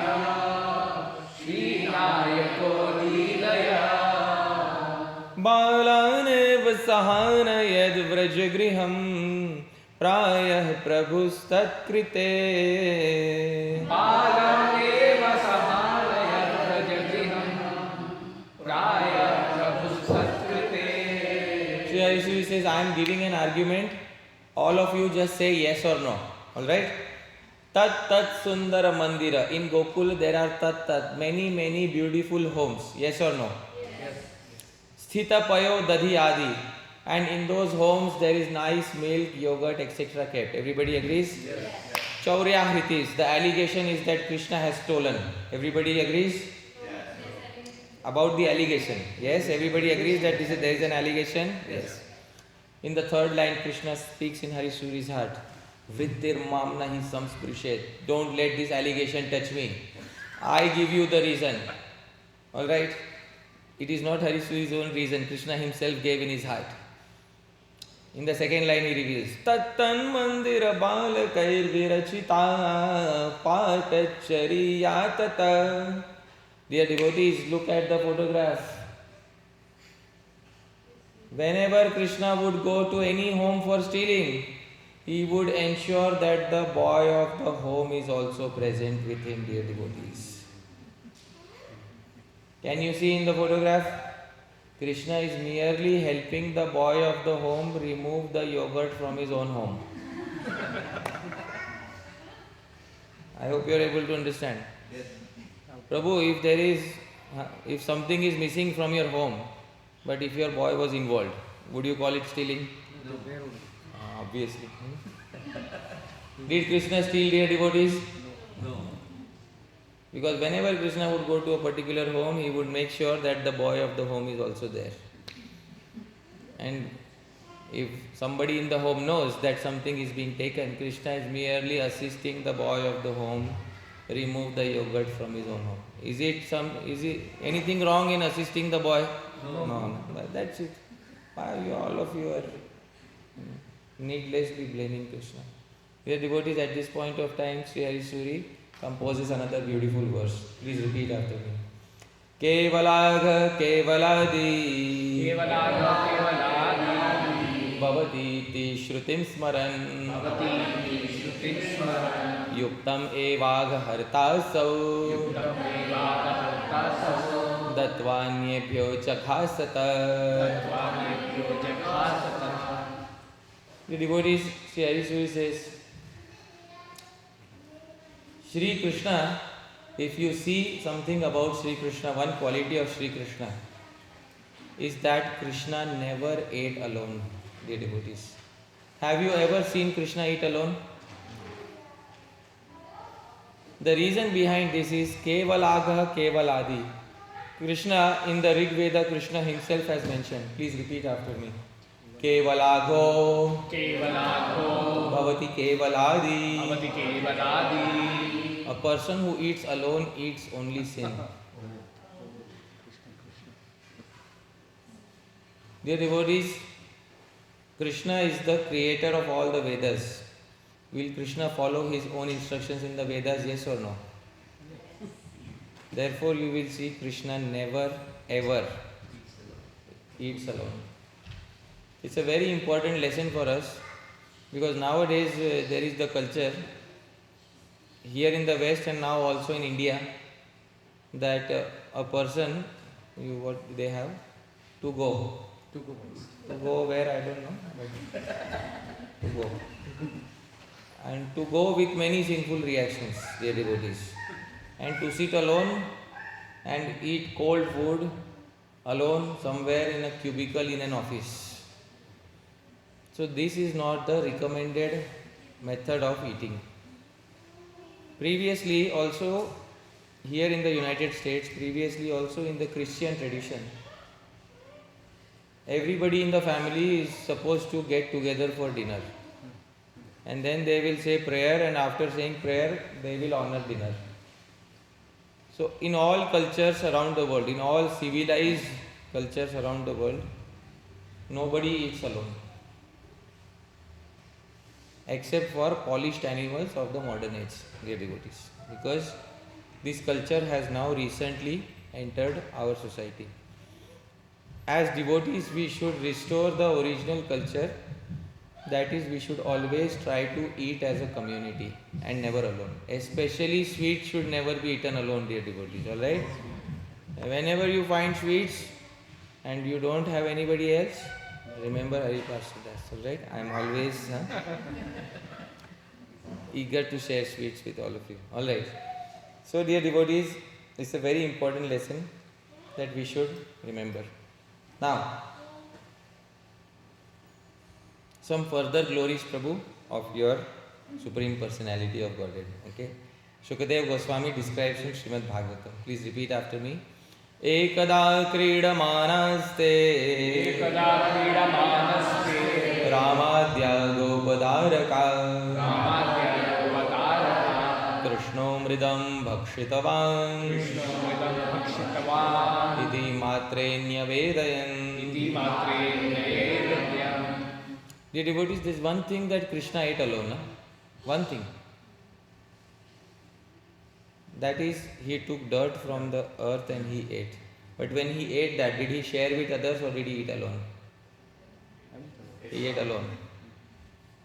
Shri Nayako Lilaya Bala neva sahana yad vrajagriham Prayah prabhustat krite Balaneva Sahanaya Rajagriham Raya Prabhu Satkrite Sri Harishwari says, I am giving an argument. All of you just say yes or no. Alright? Tat tat sundara mandira. In Gokul there are tat many beautiful homes. Yes or no? Yes. Sthita payo dadhi adi. And in those homes there is nice milk, yogurt, etc. kept. Everybody agrees? Yes. Chaurya hritis. The allegation is that Krishna has stolen. Everybody agrees? About the allegation. Yes, everybody agrees that there is an allegation? Yes. In the third line, Krishna speaks in Harishwari's heart. Vrittir mam nahi samsprishet. Don't let this allegation touch me. I give you the reason. Alright? It is not Harishwari's own reason. Krishna himself gave in his heart. In the second line he reveals, Tattan mandira balakair virachita patachariya tata. Dear devotees, look at the photograph. Whenever Krishna would go to any home for stealing, he would ensure that the boy of the home is also present with him, dear devotees. Can you see in the photograph? Krishna is merely helping the boy of the home remove the yogurt from his own home. I hope you are able to understand. Yes. Prabhu, if something is missing from your home, but if your boy was involved, would you call it stealing? No, where would Obviously. Did Krishna steal, dear devotees? No. Because whenever Krishna would go to a particular home, he would make sure that the boy of the home is also there. And if somebody in the home knows that something is being taken, Krishna is merely assisting the boy of the home remove the yogurt from his own home. Is it anything wrong in assisting the boy? No. But that's it. Why all of you are needlessly blaming Krishna? Dear devotees, at this point of time, Sri Harishwari composes another beautiful verse. Please repeat after me. Kevalagha kevaladi Kevalagha kevaladi Bhavati shrutim smaran Bhavati Shrutim Smaran Yuktam evagha hartasau Yuktam Evagha Hartasau तत्वान्येभ्यो चखासत. The devotees, Sri Harisuri says, Sri Krishna, if you see something about Sri Krishna, one quality of Sri Krishna is that Krishna never ate alone, dear devotees. Have you ever seen Krishna eat alone? The reason behind this is Kevalagha Kevaladi. Krishna, in the Rig Veda, Krishna himself has mentioned. Please repeat after me. Kevalagho Bhavati Kevaladi. A person who eats alone eats only sin. Dear devotees, Krishna is the creator of all the Vedas. Will Krishna follow his own instructions in the Vedas, yes or no? Therefore, you will see Krishna never ever eats alone. It's a very important lesson for us because nowadays there is the culture here in the West and now also in India that a person, what do they have? To go where I don't know, but to go. And to go with many sinful reactions, dear devotees. And to sit alone and eat cold food alone somewhere in a cubicle in an office. So this is not the recommended method of eating. Previously also, here in the United States, previously also in the Christian tradition, everybody in the family is supposed to get together for dinner. And then they will say prayer, and after saying prayer, they will honor dinner. So in all cultures around the world, in all civilized cultures around the world, nobody eats alone. Except for polished animals of the modern age, dear devotees. Because this culture has now recently entered our society. As devotees, we should restore the original culture. That is, we should always try to eat as a community and never alone. Especially sweets should never be eaten alone, dear devotees. Alright? Whenever you find sweets and you don't have anybody else, remember Hari Parshad. Alright? I am always eager to share sweets with all of you. Alright? So, dear devotees, it's a very important lesson that we should remember. Now, some further glories, Prabhu, of your Supreme Personality of Godhead. Okay? Shukadeva Goswami describes in Srimad Bhagavatam. Please repeat after me. Ekada kridamanaste Ramadhya Gopadaraka Krishno Mridam Bhakshitavan Iti Matrenya Vedayan. Dear devotees, there is one thing that Krishna ate alone. Huh? One thing. That is, he took dirt from the earth and he ate. But when he ate that, did he share with others or did he eat alone? He ate alone.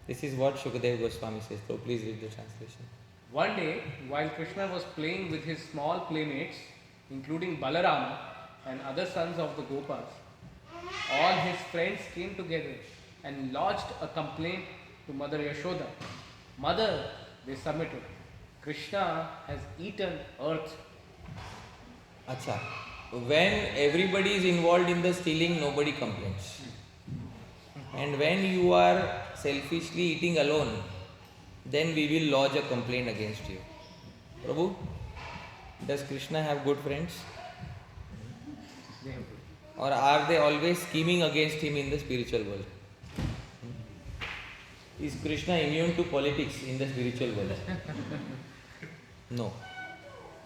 This is what Shukadeva Goswami says. So please read the translation. One day, while Krishna was playing with his small playmates, including Balarama and other sons of the Gopas, all his friends came together and lodged a complaint to Mother Yashoda. Mother, they submitted, Krishna has eaten earth. Acha. When everybody is involved in the stealing, nobody complains. And when you are selfishly eating alone, then we will lodge a complaint against you. Prabhu, does Krishna have good friends? Or are they always scheming against him in the spiritual world? Is Krishna immune to politics in the spiritual world? No.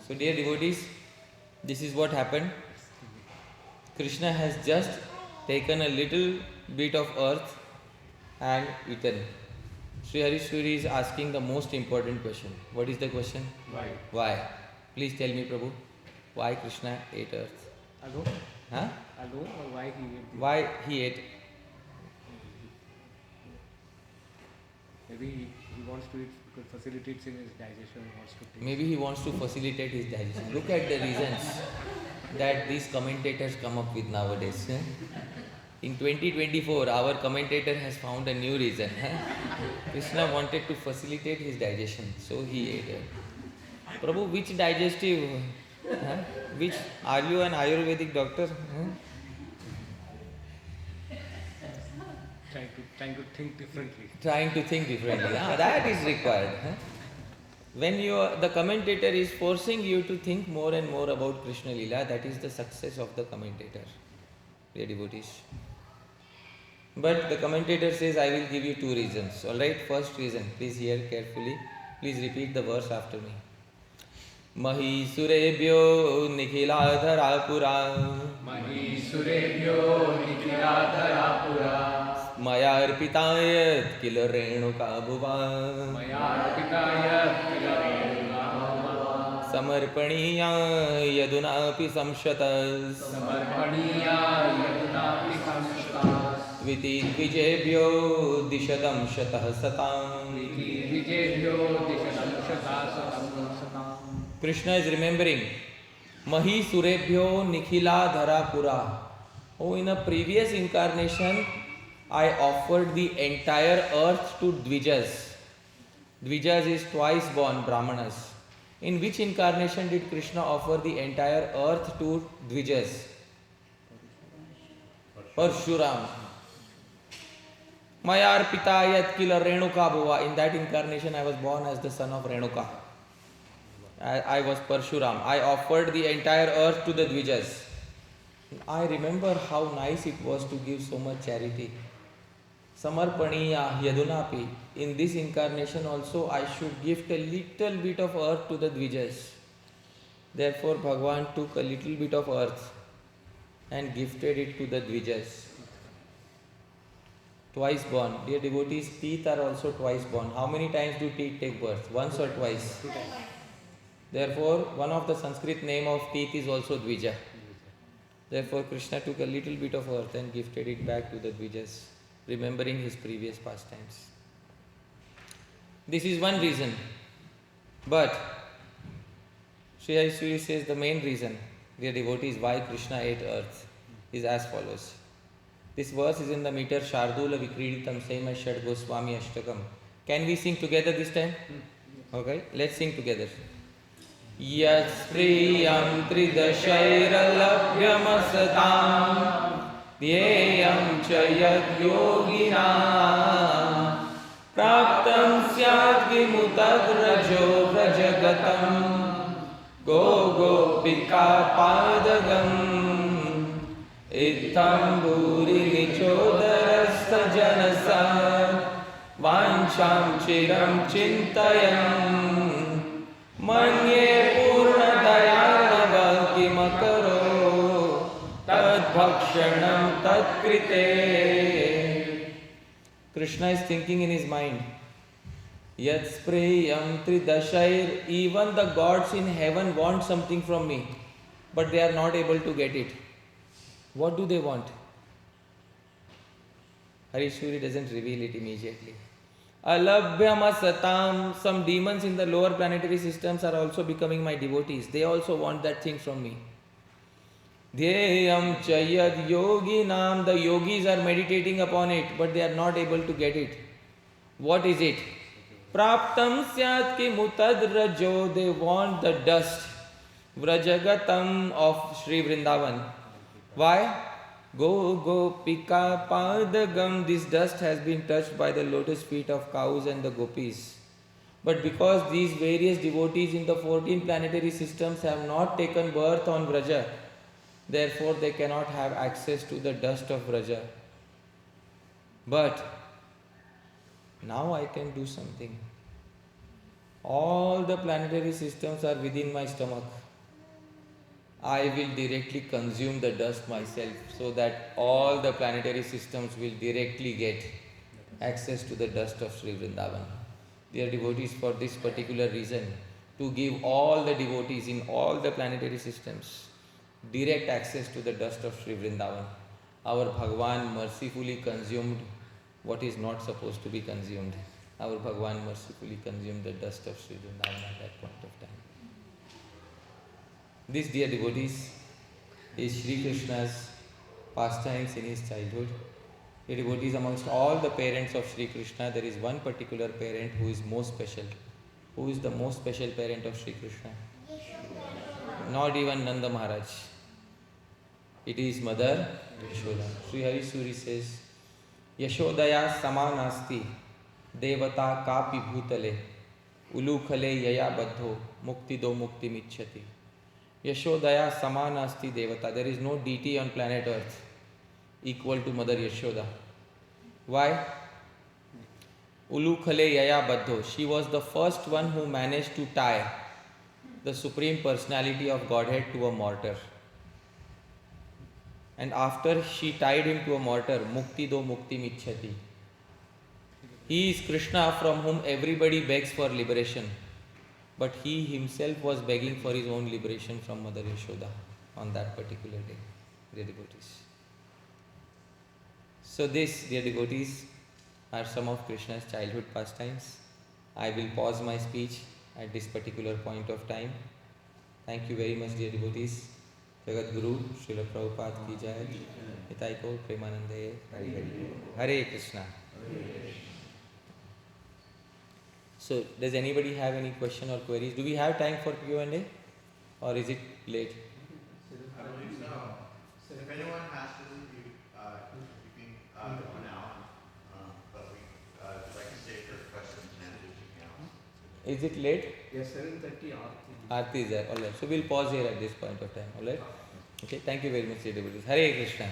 So dear devotees, this is what happened. Krishna has just taken a little bit of earth and eaten. Sri Harisuri is asking the most important question. What is the question? Why? Why? Please tell me, Prabhu. Why Krishna ate earth? Alone? Huh? Alone or why he ate? Why he ate? Maybe he wants to eat because facilitates in his digestion. He wants to taste. Maybe he wants to facilitate his digestion. Look at the reasons. that these commentators come up with nowadays. In 2024, our commentator has found a new reason. Krishna wanted to facilitate his digestion, so he ate. Prabhu, which digestive? Which are you an Ayurvedic doctor? Trying to think differently. Trying to think differently. That is required. When the commentator is forcing you to think more and more about Krishna Lila, that is the success of the commentator, dear devotees. But the commentator says, I will give you two reasons. Alright, first reason, please hear carefully. Please repeat the verse after me. Mahisurebhyo nikhiladhara pura. Mahisurebhyo nikhiladhara pura. Maya arpitayat kila renuka bhuva. Maya arpitayat kila renuka bhuva. Samarpaniya yadunapi samshatas. Samarpaniya yadunapi samshatas. Viti dvijebhyo dishadam shatah satam. Viti dvijebhyo dishadam shatah satam. Krishna is remembering Mahi Surebhyo Nikhila Dhara Pura. Oh, in a previous incarnation, I offered the entire earth to Dvijas. Dvijas is twice born Brahmanas. In which incarnation did Krishna offer the entire earth to Dvijas? Parshuram. Mayar Pitayat Kila Renuka Bhuva. In that incarnation, I was born as the son of Renuka. I was Parshuram. I offered the entire earth to the Dvijas. I remember how nice it was to give so much charity. Samarpaniya yadunapi. In this incarnation also I should gift a little bit of earth to the Dvijas. Therefore Bhagavan took a little bit of earth and gifted it to the Dvijas. Twice born. Dear devotees, teeth are also twice born. How many times do teeth take birth? Once or twice? Therefore, one of the Sanskrit name of teeth is also Dvija. Therefore, Krishna took a little bit of earth and gifted it back to the Dvijas, remembering his previous pastimes. This is one reason. But, Sri Aishwari says the main reason, dear devotees, why Krishna ate earth is as follows. This verse is in the meter Shardula Vikriditam, same as Shad Goswami Ashtakam. Can we sing together this time? Okay, let's sing together. Yaspriyam tridashairalabhyamasatam dhyeyam cha yadyoginam praptam syad vimutadrajo vrajagatam go gopika padagam ittam bhuri nichodarastha janasa vancham chiram chintayam Manye purna dayanava kimakaro tad bhakshanam tad krite. Krishna is thinking in his mind, Yat sprayam tridashair, even the gods in heaven want something from me, but they are not able to get it. What do they want? Harishwari doesn't reveal it immediately. Alabhyamasatam, some demons in the lower planetary systems are also becoming my devotees. They also want that thing from me. Dhyeyam chayad yoginam, the yogis are meditating upon it, but they are not able to get it. What is it? Praptam syat ki mutadrajo, they want the dust. Vrajagatam of Sri Vrindavan. Why? Go gopika padagam, this dust has been touched by the lotus feet of cows and the gopis. But because these various devotees in the 14 planetary systems have not taken birth on Vraja, therefore they cannot have access to the dust of Vraja. But now I can do something. All the planetary systems are within my stomach. I will directly consume the dust myself so that all the planetary systems will directly get access to the dust of Sri Vrindavan. Dear devotees, for this particular reason, to give all the devotees in all the planetary systems direct access to the dust of Sri Vrindavan, our Bhagavan mercifully consumed what is not supposed to be consumed. Our Bhagavan mercifully consumed the dust of Sri Vrindavan at that point of time. This, dear devotees, is Sri Krishna's pastimes in his childhood. The devotees, amongst all the parents of Sri Krishna, there is one particular parent who is most special. Who is the most special parent of Sri Krishna? Not even Nanda Maharaj. It is Mother Yashoda. Sri Hari Suri says, Yashodaya samanasti devata kapi bhutale ulukhale yaya baddho muktido mukti michhati. Yashodaya samanasti devata. There is no deity on planet earth equal to Mother Yashoda. Why? Ulukhale yaya baddho. She was the first one who managed to tie the Supreme Personality of Godhead to a mortar. And after she tied him to a mortar, mukti do mukti michhati. He is Krishna from whom everybody begs for liberation. But he himself was begging for his own liberation from Mother Yashoda on that particular day, dear devotees. So this, dear devotees, are some of Krishna's childhood pastimes. I will pause my speech at this particular point of time. Thank you very much, dear devotees. Jagat Guru, Srila Prabhupada ki jai. Nitai Gaur Premanande, Hari Hari. Hare Krishna. So, does anybody have any question or queries? Do we have time for Q&A? Or is it late? I believe so. If anyone has to, you can go now. But we'd like to stay for questions and answers if you can. Is it late? Yes, 7:30 Aarti. Aarti is there. Alright. So we'll pause here at this point of time. Alright? Okay. Thank you very much, dear devotees. Hare Krishna.